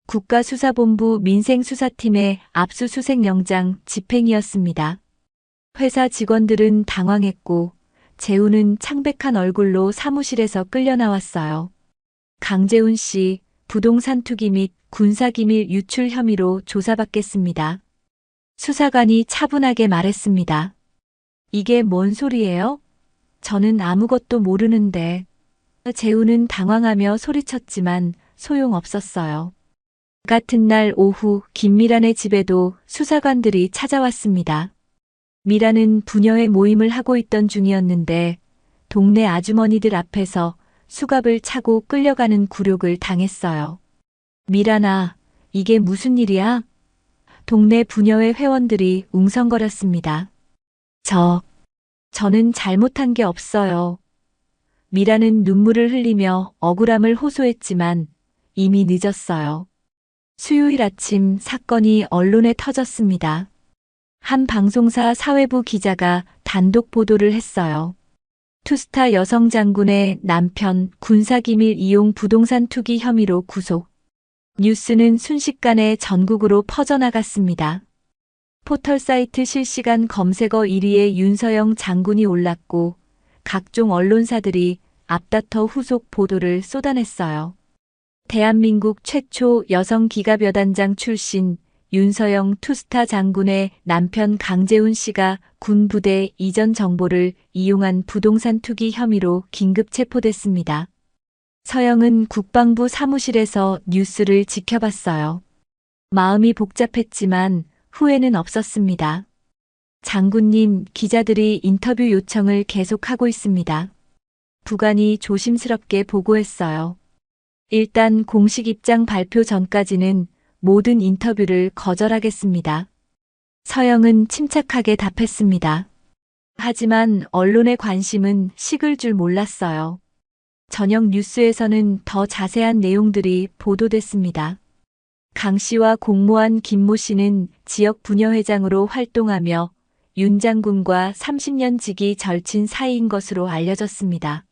Speaker 2: 국가수사본부 민생수사팀의 압수수색 영장 집행이었습니다. 회사 직원들은 당황했고 재훈은 창백한 얼굴로 사무실에서 끌려 나왔어요. 강재훈 씨, 부동산 투기 및 군사기밀 유출 혐의로 조사받겠습니다. 수사관이 차분하게 말했습니다. 이게 뭔 소리예요? 저는 아무것도 모르는데. 재훈은 당황하며 소리쳤지만 소용없었어요. 같은 날 오후 김미란의 집에도 수사관들이 찾아왔습니다. 미란은 부녀회 모임을 하고 있던 중이었는데 동네 아주머니들 앞에서 수갑을 차고 끌려가는 굴욕을 당했어요. 미란아, 이게 무슨 일이야? 동네 부녀회 회원들이 웅성거렸습니다. 저는 잘못한 게 없어요. 미라는 눈물을 흘리며 억울함을 호소했지만 이미 늦었어요. 수요일 아침 사건이 언론에 터졌습니다. 한 방송사 사회부 기자가 단독 보도를 했어요. 투스타 여성 장군의 남편 군사기밀 이용 부동산 투기 혐의로 구속. 뉴스는 순식간에 전국으로 퍼져나갔습니다. 포털 사이트 실시간 검색어 1위에 윤서영 장군이 올랐고 각종 언론사들이 앞다퉈 후속 보도를 쏟아냈어요. 대한민국 최초 여성 기갑여단장 출신 윤서영 투스타 장군의 남편 강재훈 씨가 군 부대 이전 정보를 이용한 부동산 투기 혐의로 긴급 체포됐습니다. 서영은 국방부 사무실에서 뉴스를 지켜봤어요. 마음이 복잡했지만 후회는 없었습니다. 장군님, 기자들이 인터뷰 요청을 계속하고 있습니다. 부관이 조심스럽게 보고했어요. 일단 공식 입장 발표 전까지는 모든 인터뷰를 거절하겠습니다. 서영은 침착하게 답했습니다. 하지만 언론의 관심은 식을 줄 몰랐어요. 저녁 뉴스에서는 더 자세한 내용들이 보도됐습니다. 강 씨와 공모한 김모 씨는 지역 부녀회장으로 활동하며 윤 장군과 30년 지기 절친 사이인 것으로 알려졌습니다.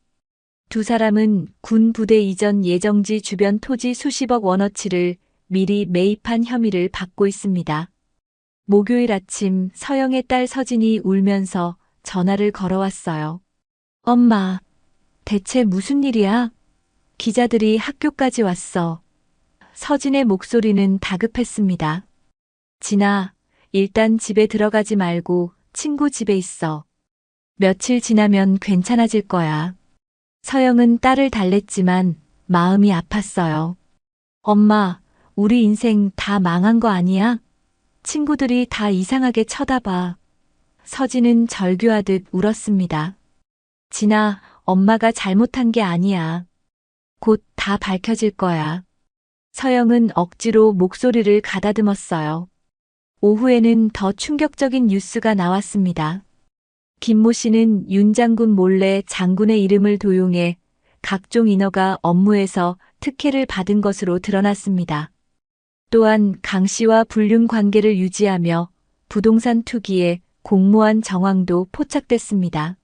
Speaker 2: 두 사람은 군 부대 이전 예정지 주변 토지 수십억 원어치를 미리 매입한 혐의를 받고 있습니다. 목요일 아침 서영의 딸 서진이 울면서 전화를 걸어왔어요. 엄마, 대체 무슨 일이야? 기자들이 학교까지 왔어. 서진의 목소리는 다급했습니다. 진아, 일단 집에 들어가지 말고 친구 집에 있어. 며칠 지나면 괜찮아질 거야. 서영은 딸을 달랬지만 마음이 아팠어요. 엄마, 우리 인생 다 망한 거 아니야? 친구들이 다 이상하게 쳐다봐. 서진은 절규하듯 울었습니다. 진아, 엄마가 잘못한 게 아니야. 곧 다 밝혀질 거야. 서영은 억지로 목소리를 가다듬었어요. 오후에는 더 충격적인 뉴스가 나왔습니다. 김모 씨는 윤 장군 몰래 장군의 이름을 도용해 각종 인허가 업무에서 특혜를 받은 것으로 드러났습니다. 또한 강 씨와 불륜 관계를 유지하며 부동산 투기에 공모한 정황도 포착됐습니다.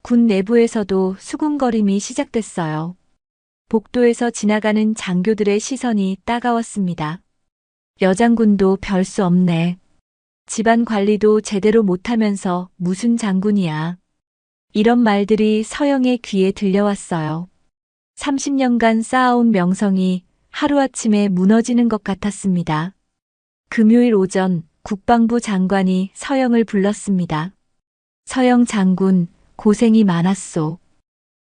Speaker 2: 군 내부에서도 수군거림이 시작됐어요. 복도에서 지나가는 장교들의 시선이 따가웠습니다. 여장군도 별 수 없네. 집안 관리도 제대로 못하면서 무슨 장군이야. 이런 말들이 서영의 귀에 들려왔어요. 30년간 쌓아온 명성이 하루아침에 무너지는 것 같았습니다. 금요일 오전 국방부 장관이 서영을 불렀습니다. 서영 장군, 고생이 많았소.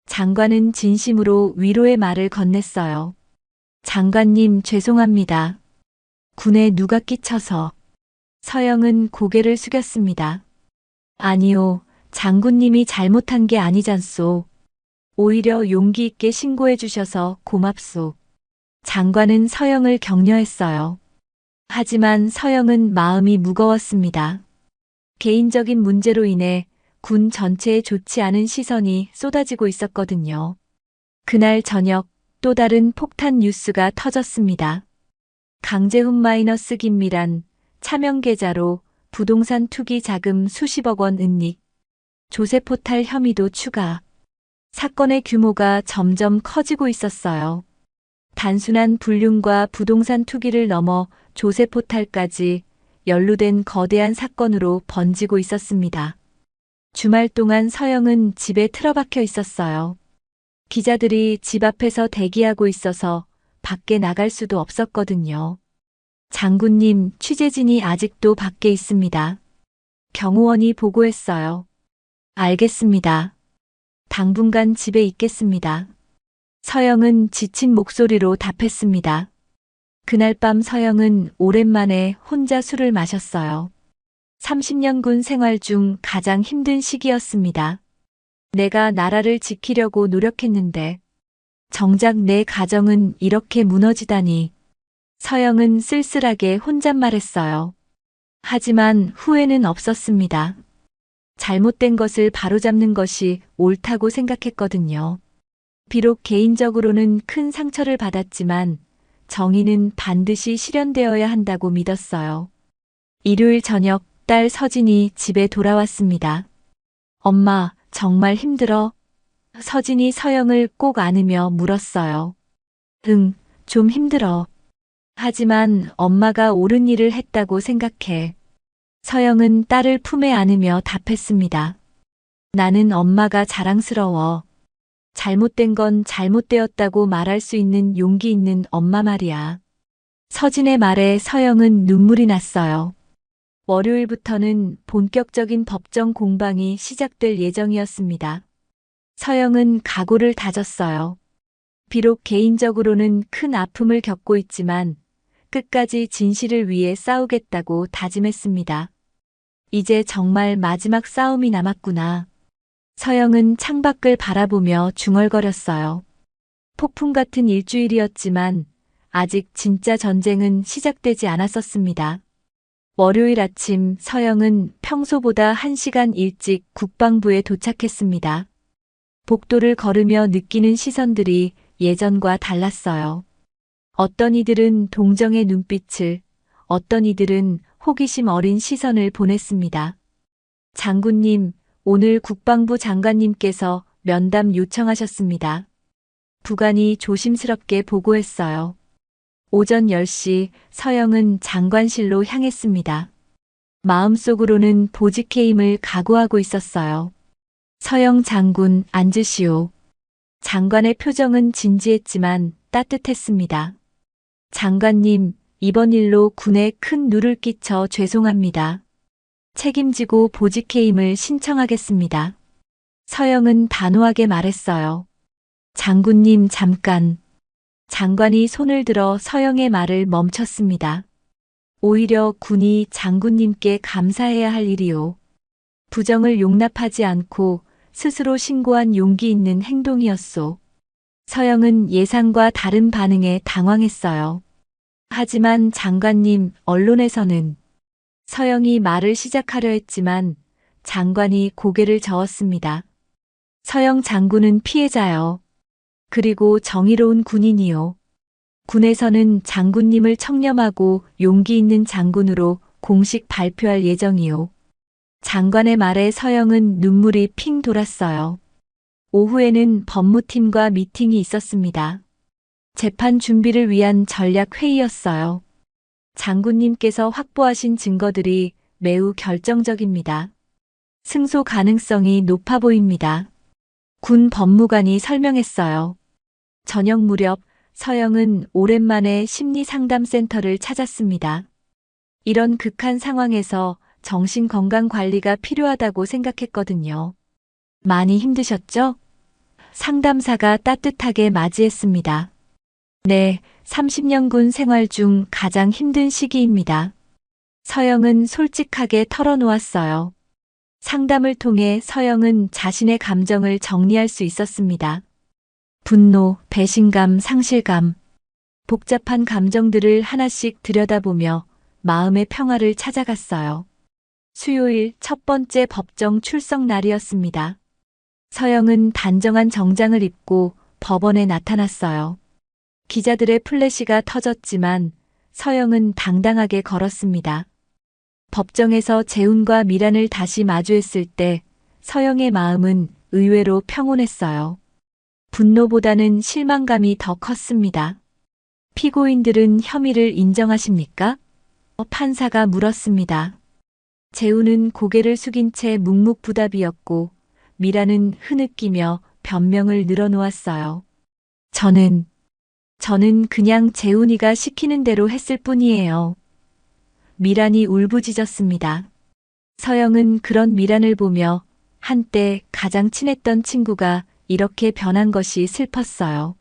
Speaker 2: 장관은 진심으로 위로의 말을 건넸어요. 장관님 죄송합니다. 군에 누가 끼쳐서. 서영은 고개를 숙였습니다. 아니요, 장군님이 잘못한 게 아니잖소. 오히려 용기 있게 신고해 주셔서 고맙소. 장관은 서영을 격려했어요. 하지만 서영은 마음이 무거웠습니다. 개인적인 문제로 인해 군 전체에 좋지 않은 시선이 쏟아지고 있었거든요. 그날 저녁 또 다른 폭탄 뉴스가 터졌습니다. 강재훈 마이너스 김미란 차명 계좌로 부동산 투기 자금 수십억 원 은닉, 조세포탈 혐의도 추가. 사건의 규모가 점점 커지고 있었어요. 단순한 불륜과 부동산 투기를 넘어 조세포탈까지 연루된 거대한 사건으로 번지고 있었습니다. 주말 동안 서영은 집에 틀어박혀 있었어요. 기자들이 집 앞에서 대기하고 있어서 밖에 나갈 수도 없었거든요. 장군님, 취재진이 아직도 밖에 있습니다. 경호원이 보고했어요. 알겠습니다. 당분간 집에 있겠습니다. 서영은 지친 목소리로 답했습니다. 그날 밤 서영은 오랜만에 혼자 술을 마셨어요. 30년 군 생활 중 가장 힘든 시기였습니다. 내가 나라를 지키려고 노력했는데 정작 내 가정은 이렇게 무너지다니. 서영은 쓸쓸하게 혼잣말했어요. 하지만 후회는 없었습니다. 잘못된 것을 바로잡는 것이 옳다고 생각했거든요. 비록 개인적으로는 큰 상처를 받았지만 정의는 반드시 실현되어야 한다고 믿었어요. 일요일 저녁 딸 서진이 집에 돌아왔습니다. 엄마, 정말 힘들어? 서진이 서영을 꼭 안으며 물었어요. 응, 좀 힘들어. 하지만 엄마가 옳은 일을 했다고 생각해. 서영은 딸을 품에 안으며 답했습니다. 나는 엄마가 자랑스러워. 잘못된 건 잘못되었다고 말할 수 있는 용기 있는 엄마 말이야. 서진의 말에 서영은 눈물이 났어요. 월요일부터는 본격적인 법정 공방이 시작될 예정이었습니다. 서영은 각오를 다졌어요. 비록 개인적으로는 큰 아픔을 겪고 있지만 끝까지 진실을 위해 싸우겠다고 다짐했습니다. 이제 정말 마지막 싸움이 남았구나. 서영은 창밖을 바라보며 중얼거렸어요. 폭풍 같은 일주일이었지만 아직 진짜 전쟁은 시작되지 않았었습니다. 월요일 아침 서영은 평소보다 1시간 일찍 국방부에 도착했습니다. 복도를 걸으며 느끼는 시선들이 예전과 달랐어요. 어떤 이들은 동정의 눈빛을, 어떤 이들은 호기심 어린 시선을 보냈습니다. 장군님, 오늘 국방부 장관님께서 면담 요청하셨습니다. 부관이 조심스럽게 보고했어요. 오전 10시 서영은 장관실로 향했습니다. 마음속으로는 보직해임을 각오하고 있었어요. 서영 장군, 앉으시오. 장관의 표정은 진지했지만 따뜻했습니다. 장관님, 이번 일로 군에 큰 누를 끼쳐 죄송합니다. 책임지고 보직해임을 신청하겠습니다. 서영은 단호하게 말했어요. 장군님, 잠깐. 장관이 손을 들어 서영의 말을 멈췄습니다. 오히려 군이 장군님께 감사해야 할 일이요. 부정을 용납하지 않고 스스로 신고한 용기 있는 행동이었소. 서영은 예상과 다른 반응에 당황했어요. 하지만 장관님, 언론에서는. 서영이 말을 시작하려 했지만 장관이 고개를 저었습니다. 서영 장군은 피해자요. 그리고 정의로운 군인이요. 군에서는 장군님을 청렴하고 용기 있는 장군으로 공식 발표할 예정이요. 장관의 말에 서영은 눈물이 핑 돌았어요. 오후에는 법무팀과 미팅이 있었습니다. 재판 준비를 위한 전략 회의였어요. 장군님께서 확보하신 증거들이 매우 결정적입니다. 승소 가능성이 높아 보입니다. 군 법무관이 설명했어요. 저녁 무렵 서영은 오랜만에 심리상담센터를 찾았습니다. 이런 극한 상황에서 정신건강관리가 필요하다고 생각했거든요. 많이 힘드셨죠? 상담사가 따뜻하게 맞이했습니다. 네, 30년 군 생활 중 가장 힘든 시기입니다. 서영은 솔직하게 털어놓았어요. 상담을 통해 서영은 자신의 감정을 정리할 수 있었습니다. 분노, 배신감, 상실감, 복잡한 감정들을 하나씩 들여다보며 마음의 평화를 찾아갔어요. 수요일 첫 번째 법정 출석 날이었습니다. 서영은 단정한 정장을 입고 법원에 나타났어요. 기자들의 플래시가 터졌지만 서영은 당당하게 걸었습니다. 법정에서 재훈과 미란을 다시 마주했을 때 서영의 마음은 의외로 평온했어요. 분노보다는 실망감이 더 컸습니다. 피고인들은 혐의를 인정하십니까? 판사가 물었습니다. 재훈은 고개를 숙인 채 묵묵부답이었고 미란은 흐느끼며 변명을 늘어놓았어요. 저는 그냥 재훈이가 시키는 대로 했을 뿐이에요. 미란이 울부짖었습니다. 서영은 그런 미란을 보며 한때 가장 친했던 친구가 이렇게 변한 것이 슬펐어요.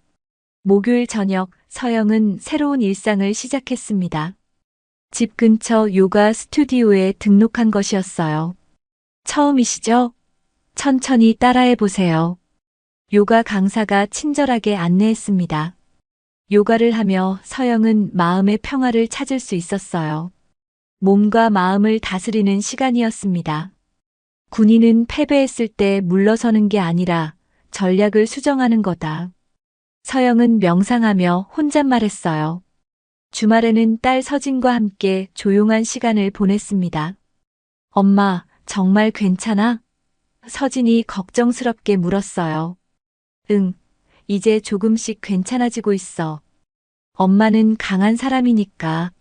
Speaker 2: 목요일 저녁 서영은 새로운 일상을 시작했습니다. 집 근처 요가 스튜디오에 등록한 것이었어요. 처음이시죠? 천천히 따라해 보세요. 요가 강사가 친절하게 안내했습니다. 요가를 하며 서영은 마음의 평화를 찾을 수 있었어요. 몸과 마음을 다스리는 시간이었습니다. 군인은 패배했을 때 물러서는 게 아니라 전략을 수정하는 거다. 서영은 명상하며 혼잣말했어요. 주말에는 딸 서진과 함께 조용한 시간을 보냈습니다. 엄마, 정말 괜찮아? 서진이 걱정스럽게 물었어요. 응, 이제 조금씩 괜찮아지고 있어. 엄마는 강한 사람이니까.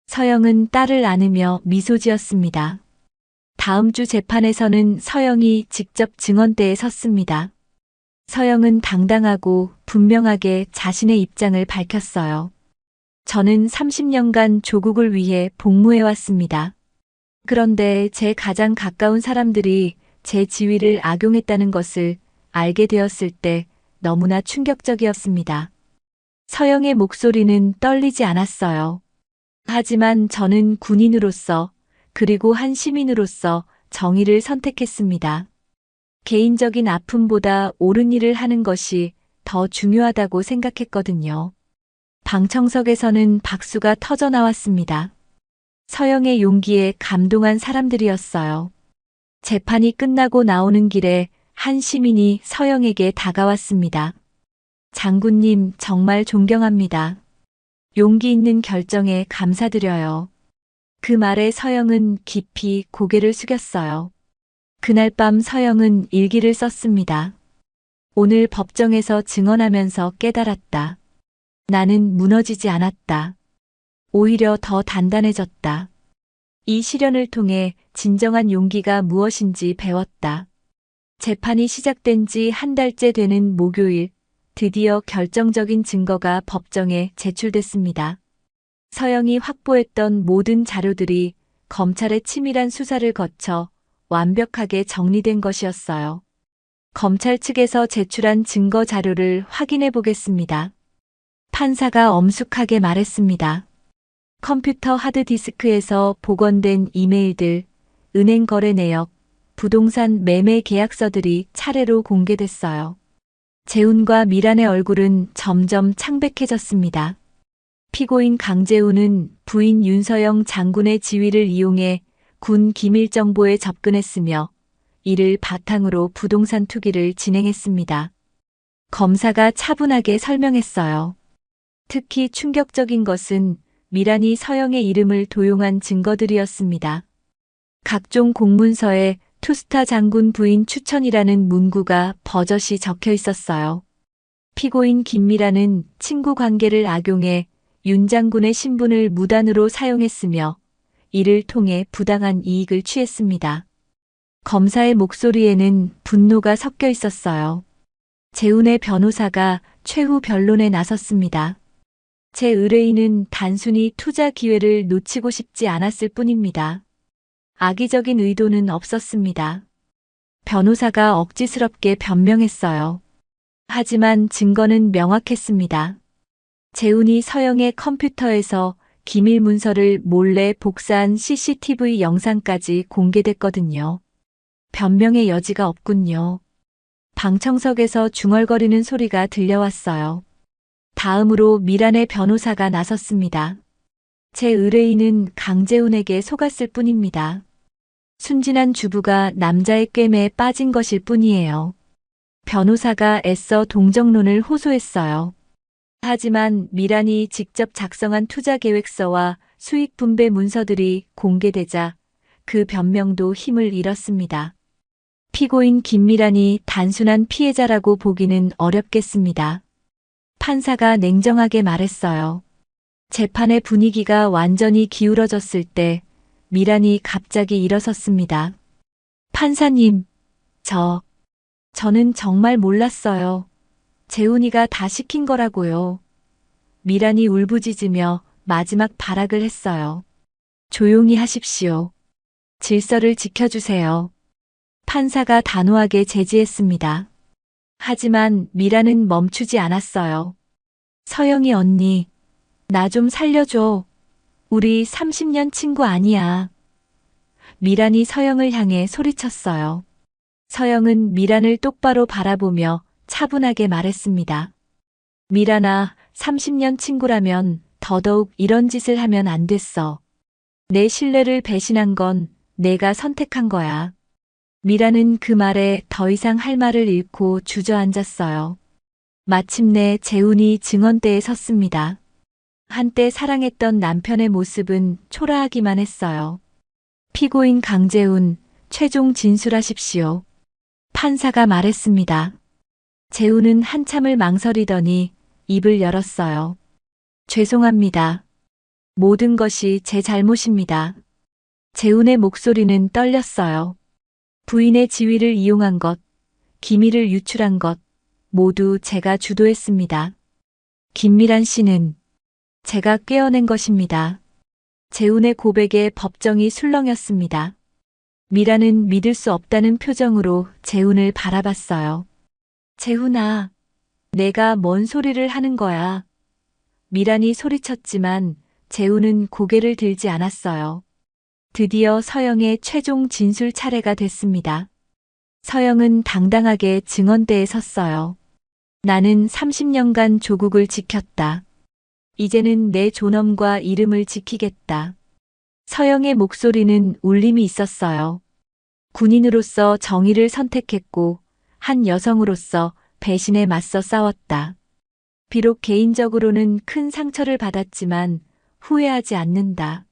Speaker 2: 서영은 딸을 안으며 미소 지었습니다. 다음 주 재판에서는 서영이 직접 증언대에 섰습니다. 서영은 당당하고 분명하게 자신의 입장을 밝혔어요. 저는 30년간 조국을 위해 복무해왔습니다. 그런데 제 가장 가까운 사람들이 제 지위를 악용했다는 것을 알게 되었을 때 너무나 충격적이었습니다. 서영의 목소리는 떨리지 않았어요. 하지만 저는 군인으로서 그리고 한 시민으로서 정의를 선택했습니다. 개인적인 아픔보다 옳은 일을 하는 것이 더 중요하다고 생각했거든요. 방청석에서는 박수가 터져 나왔습니다. 서영의 용기에 감동한 사람들이었어요. 재판이 끝나고 나오는 길에 한 시민이 서영에게 다가왔습니다. 장군님, 정말 존경합니다. 용기 있는 결정에 감사드려요. 그 말에 서영은 깊이 고개를 숙였어요. 그날 밤 서영은 일기를 썼습니다. 오늘 법정에서 증언하면서 깨달았다. 나는 무너지지 않았다. 오히려 더 단단해졌다. 이 시련을 통해 진정한 용기가 무엇인지 배웠다. 재판이 시작된 지 한 달째 되는 목요일, 드디어 결정적인 증거가 법정에 제출됐습니다. 서영이 확보했던 모든 자료들이 검찰의 치밀한 수사를 거쳐 완벽하게 정리된 것이었어요. 검찰 측에서 제출한 증거 자료를 확인해 보겠습니다. 판사가 엄숙하게 말했습니다. 컴퓨터 하드디스크에서 복원된 이메일들, 은행 거래 내역, 부동산 매매 계약서들이 차례로 공개됐어요. 재훈과 미란의 얼굴은 점점 창백해졌습니다. 피고인 강재훈은 부인 윤서영 장군의 지위를 이용해 군 기밀 정보에 접근했으며 이를 바탕으로 부동산 투기를 진행했습니다. 검사가 차분하게 설명했어요. 특히 충격적인 것은 미란이 서영의 이름을 도용한 증거들이었습니다. 각종 공문서에 투스타 장군 부인 추천이라는 문구가 버젓이 적혀 있었어요. 피고인 김미란은 친구 관계를 악용해 윤 장군의 신분을 무단으로 사용했으며 이를 통해 부당한 이익을 취했습니다. 검사의 목소리에는 분노가 섞여 있었어요. 재훈의 변호사가 최후 변론에 나섰습니다. 제 의뢰인은 단순히 투자 기회를 놓치고 싶지 않았을 뿐입니다. 악의적인 의도는 없었습니다. 변호사가 억지스럽게 변명했어요. 하지만 증거는 명확했습니다. 재훈이 서영의 컴퓨터에서 기밀 문서를 몰래 복사한 CCTV 영상까지 공개됐거든요. 변명의 여지가 없군요. 방청석에서 중얼거리는 소리가 들려왔어요. 다음으로 미란의 변호사가 나섰습니다. 제 의뢰인은 강재훈에게 속았을 뿐입니다. 순진한 주부가 남자의 꿰매에 빠진 것일 뿐이에요. 변호사가 애써 동정론을 호소했어요. 하지만 미란이 직접 작성한 투자 계획서와 수익 분배 문서들이 공개되자 그 변명도 힘을 잃었습니다. 피고인 김미란이 단순한 피해자라고 보기는 어렵겠습니다. 판사가 냉정하게 말했어요. 재판의 분위기가 완전히 기울어졌을 때 미란이 갑자기 일어섰습니다. 판사님, 저는 정말 몰랐어요. 재훈이가 다 시킨 거라고요. 미란이 울부짖으며 마지막 발악을 했어요. 조용히 하십시오. 질서를 지켜주세요. 판사가 단호하게 제지했습니다. 하지만 미란은 멈추지 않았어요. 서영이 언니, 나 좀 살려줘. 우리 30년 친구 아니야. 미란이 서영을 향해 소리쳤어요. 서영은 미란을 똑바로 바라보며 차분하게 말했습니다. 미란아, 30년 친구라면 더더욱 이런 짓을 하면 안 됐어. 내 신뢰를 배신한 건 내가 선택한 거야. 미란은 그 말에 더 이상 할 말을 잃고 주저앉았어요. 마침내 재훈이 증언대에 섰습니다. 한때 사랑했던 남편의 모습은 초라하기만 했어요. 피고인 강재훈, 최종 진술하십시오. 판사가 말했습니다. 재훈은 한참을 망설이더니 입을 열었어요. 죄송합니다. 모든 것이 제 잘못입니다. 재훈의 목소리는 떨렸어요. 부인의 지위를 이용한 것, 기밀을 유출한 것, 모두 제가 주도했습니다. 김미란 씨는 제가 깨어낸 것입니다. 재훈의 고백에 법정이 술렁였습니다. 미란은 믿을 수 없다는 표정으로 재훈을 바라봤어요. 재훈아, 내가 뭔 소리를 하는 거야. 미란이 소리쳤지만 재훈은 고개를 들지 않았어요. 드디어 서영의 최종 진술 차례가 됐습니다. 서영은 당당하게 증언대에 섰어요. 나는 30년간 조국을 지켰다. 이제는 내 존엄과 이름을 지키겠다. 서영의 목소리는 울림이 있었어요. 군인으로서 정의를 선택했고 한 여성으로서 배신에 맞서 싸웠다. 비록 개인적으로는 큰 상처를 받았지만 후회하지 않는다.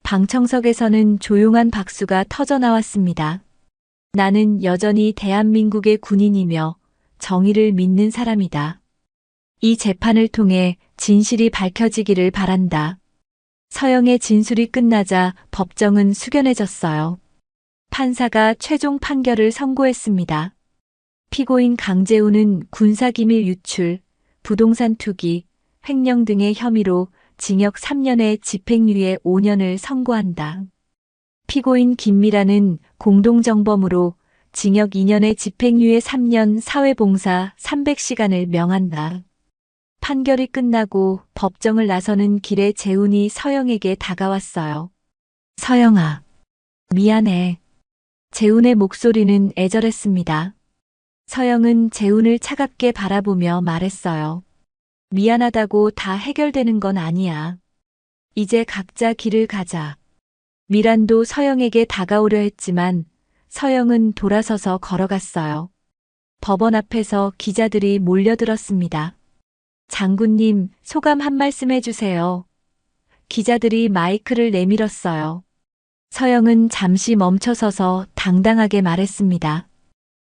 Speaker 2: 방청석에서는 조용한 박수가 터져나왔습니다. 나는 여전히 대한민국의 군인이며 정의를 믿는 사람이다. 이 재판을 통해 진실이 밝혀지기를 바란다. 서영의 진술이 끝나자 법정은 숙연해졌어요. 판사가 최종 판결을 선고했습니다. 피고인 강재훈은 군사기밀 유출, 부동산 투기, 횡령 등의 혐의로 징역 3년에 집행유예 5년을 선고한다. 피고인 김미란은 공동정범으로 징역 2년에 집행유예 3년 사회봉사 300시간을 명한다. 판결이 끝나고 법정을 나서는 길에 재훈이 서영에게 다가왔어요. 서영아, 미안해. 재훈의 목소리는 애절했습니다. 서영은 재훈을 차갑게 바라보며 말했어요. 미안하다고 다 해결되는 건 아니야. 이제 각자 길을 가자. 미란도 서영에게 다가오려 했지만 서영은 돌아서서 걸어갔어요. 법원 앞에서 기자들이 몰려들었습니다. 장군님, 소감 한 말씀 해주세요. 기자들이 마이크를 내밀었어요. 서영은 잠시 멈춰서서 당당하게 말했습니다.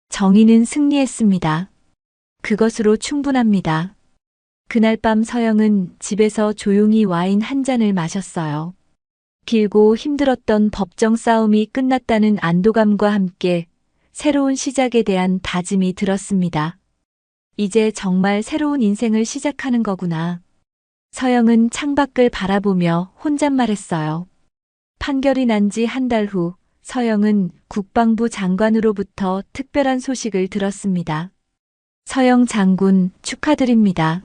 Speaker 2: 정의는 승리했습니다. 그것으로 충분합니다. 그날 밤 서영은 집에서 조용히 와인 한 잔을 마셨어요. 길고 힘들었던 법정 싸움이 끝났다는 안도감과 함께 새로운 시작에 대한 다짐이 들었습니다. 이제 정말 새로운 인생을 시작하는 거구나. 서영은 창밖을 바라보며 혼잣말했어요. 판결이 난 지 한 달 후 서영은 국방부 장관으로부터 특별한 소식을 들었습니다. 서영 장군 축하드립니다.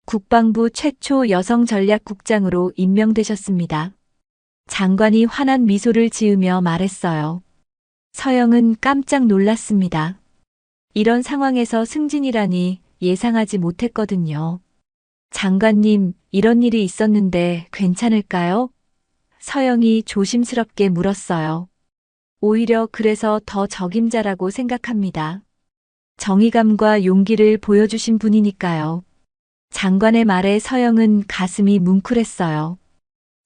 Speaker 2: 국방부 최초 여성 전략국장으로 임명되셨습니다. 장관이 환한 미소를 지으며 말했어요. 서영은 깜짝 놀랐습니다. 이런 상황에서 승진이라니 예상하지 못했거든요. 장관님, 이런 일이 있었는데 괜찮을까요? 서영이 조심스럽게 물었어요. 오히려 그래서 더 적임자라고 생각합니다. 정의감과 용기를 보여주신 분이니까요. 장관의 말에 서영은 가슴이 뭉클했어요.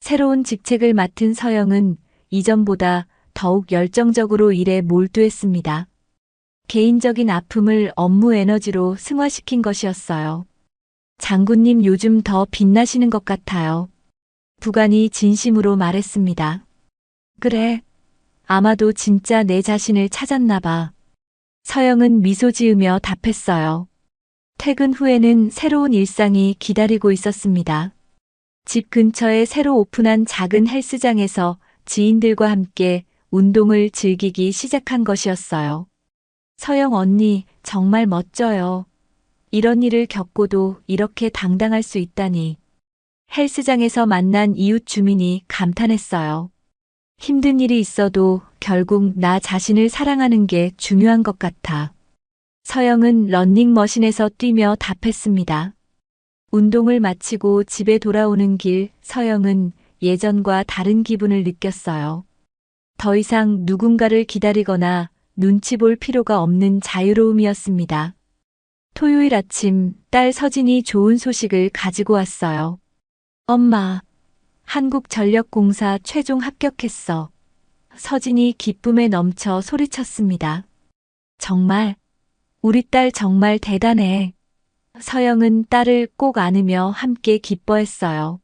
Speaker 2: 새로운 직책을 맡은 서영은 이전보다 더욱 열정적으로 일에 몰두했습니다. 개인적인 아픔을 업무 에너지로 승화시킨 것이었어요. 장군님 요즘 더 빛나시는 것 같아요. 부관이 진심으로 말했습니다. 그래. 아마도 진짜 내 자신을 찾았나 봐. 서영은 미소 지으며 답했어요. 퇴근 후에는 새로운 일상이 기다리고 있었습니다. 집 근처에 새로 오픈한 작은 헬스장에서 지인들과 함께 운동을 즐기기 시작한 것이었어요. 서영 언니, 정말 멋져요. 이런 일을 겪고도 이렇게 당당할 수 있다니. 헬스장에서 만난 이웃 주민이 감탄했어요. 힘든 일이 있어도 결국 나 자신을 사랑하는 게 중요한 것 같아. 서영은 러닝머신에서 뛰며 답했습니다. 운동을 마치고 집에 돌아오는 길 서영은 예전과 다른 기분을 느꼈어요. 더 이상 누군가를 기다리거나 눈치 볼 필요가 없는 자유로움이었습니다. 토요일 아침 딸 서진이 좋은 소식을 가지고 왔어요. 엄마, 한국전력공사 최종 합격했어. 서진이 기쁨에 넘쳐 소리쳤습니다. 정말, 우리 딸 정말 대단해. 서영은 딸을 꼭 안으며 함께 기뻐했어요.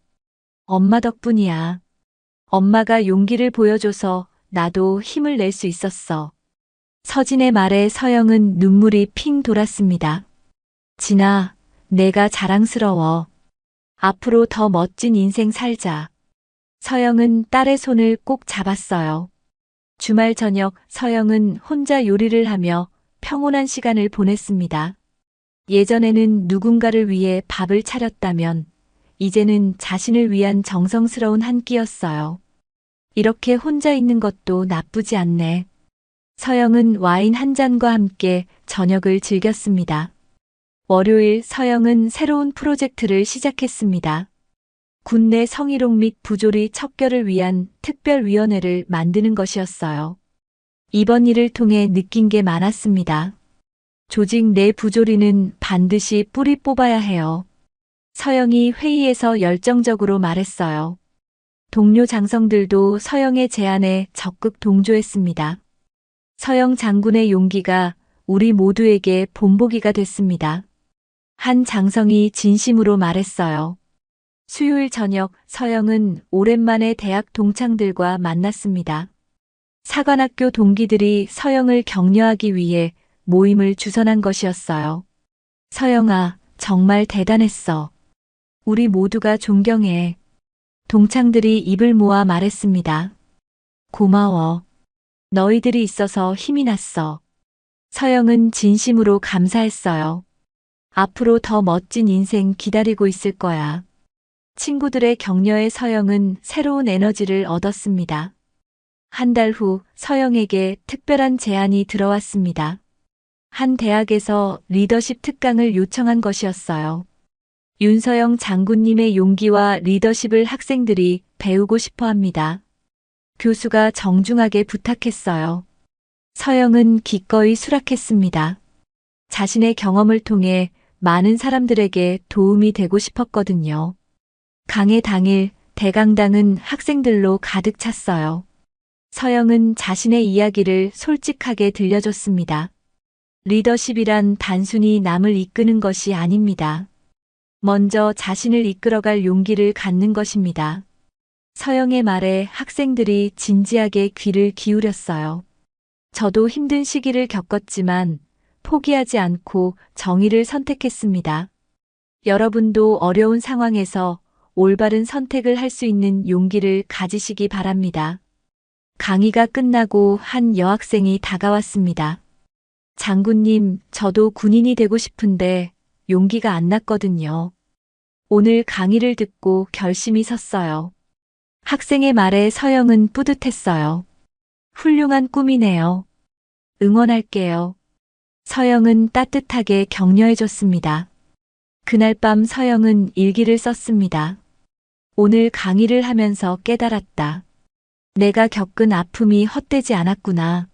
Speaker 2: 엄마 덕분이야. 엄마가 용기를 보여줘서 나도 힘을 낼 수 있었어. 서진의 말에 서영은 눈물이 핑 돌았습니다. 진아, 내가 자랑스러워. 앞으로 더 멋진 인생 살자. 서영은 딸의 손을 꼭 잡았어요. 주말 저녁 서영은 혼자 요리를 하며 평온한 시간을 보냈습니다. 예전에는 누군가를 위해 밥을 차렸다면 이제는 자신을 위한 정성스러운 한 끼였어요. 이렇게 혼자 있는 것도 나쁘지 않네. 서영은 와인 한 잔과 함께 저녁을 즐겼습니다. 월요일 서영은 새로운 프로젝트를 시작했습니다. 군내 성희롱 및 부조리 척결을 위한 특별위원회를 만드는 것이었어요. 이번 일을 통해 느낀 게 많았습니다. 조직 내 부조리는 반드시 뿌리 뽑아야 해요. 서영이 회의에서 열정적으로 말했어요. 동료 장성들도 서영의 제안에 적극 동조했습니다. 서영 장군의 용기가 우리 모두에게 본보기가 됐습니다. 한 장성이 진심으로 말했어요. 수요일 저녁 서영은 오랜만에 대학 동창들과 만났습니다. 사관학교 동기들이 서영을 격려하기 위해 모임을 주선한 것이었어요. 서영아, 정말 대단했어. 우리 모두가 존경해. 동창들이 입을 모아 말했습니다. 고마워. 너희들이 있어서 힘이 났어. 서영은 진심으로 감사했어요. 앞으로 더 멋진 인생 기다리고 있을 거야. 친구들의 격려에 서영은 새로운 에너지를 얻었습니다. 한 달 후 서영에게 특별한 제안이 들어왔습니다. 한 대학에서 리더십 특강을 요청한 것이었어요. 윤서영 장군님의 용기와 리더십을 학생들이 배우고 싶어 합니다. 교수가 정중하게 부탁했어요. 서영은 기꺼이 수락했습니다. 자신의 경험을 통해 많은 사람들에게 도움이 되고 싶었거든요. 강의 당일 대강당은 학생들로 가득 찼어요. 서영은 자신의 이야기를 솔직하게 들려줬습니다. 리더십이란 단순히 남을 이끄는 것이 아닙니다. 먼저 자신을 이끌어갈 용기를 갖는 것입니다. 서영의 말에 학생들이 진지하게 귀를 기울였어요. 저도 힘든 시기를 겪었지만 포기하지 않고 정의를 선택했습니다. 여러분도 어려운 상황에서 올바른 선택을 할 수 있는 용기를 가지시기 바랍니다. 강의가 끝나고 한 여학생이 다가왔습니다. 장군님, 저도 군인이 되고 싶은데 용기가 안 났거든요. 오늘 강의를 듣고 결심이 섰어요. 학생의 말에 서영은 뿌듯했어요. 훌륭한 꿈이네요. 응원할게요. 서영은 따뜻하게 격려해줬습니다. 그날 밤 서영은 일기를 썼습니다. 오늘 강의를 하면서 깨달았다. 내가 겪은 아픔이 헛되지 않았구나.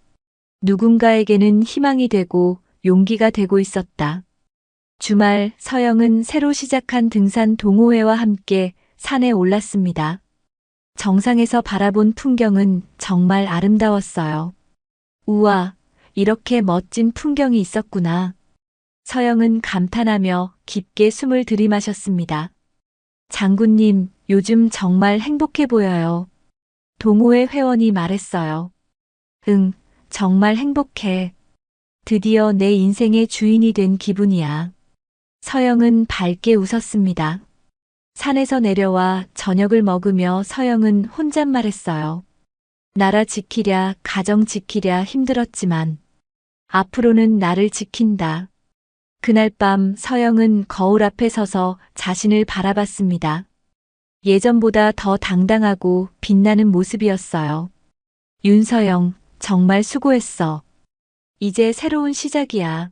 Speaker 2: 누군가에게는 희망이 되고 용기가 되고 있었다. 주말 서영은 새로 시작한 등산 동호회와 함께 산에 올랐습니다. 정상에서 바라본 풍경은 정말 아름다웠어요. 우와, 이렇게 멋진 풍경이 있었구나. 서영은 감탄하며 깊게 숨을 들이마셨습니다. 장군님, 요즘 정말 행복해 보여요. 동호회 회원이 말했어요. 응, 정말 행복해. 드디어 내 인생의 주인이 된 기분이야. 서영은 밝게 웃었습니다. 산에서 내려와 저녁을 먹으며 서영은 혼잣말했어요. 나라 지키랴, 가정 지키랴 힘들었지만 앞으로는 나를 지킨다. 그날 밤 서영은 거울 앞에 서서 자신을 바라봤습니다. 예전보다 더 당당하고 빛나는 모습이었어요. 윤서영, 정말 수고했어. 이제 새로운 시작이야.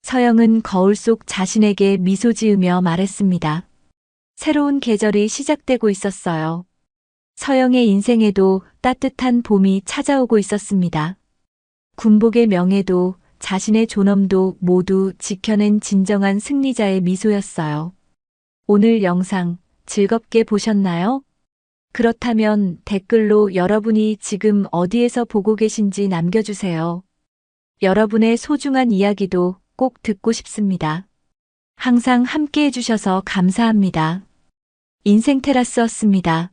Speaker 2: 서영은 거울 속 자신에게 미소 지으며 말했습니다. 새로운 계절이 시작되고 있었어요. 서영의 인생에도 따뜻한 봄이 찾아오고 있었습니다. 군복의 명예도 자신의 존엄도 모두 지켜낸 진정한 승리자의 미소였어요. 오늘 영상 즐겁게 보셨나요? 그렇다면 댓글로 여러분이 지금 어디에서 보고 계신지 남겨주세요. 여러분의 소중한 이야기도 꼭 듣고 싶습니다. 항상 함께 해주셔서 감사합니다. 인생 테라스였습니다.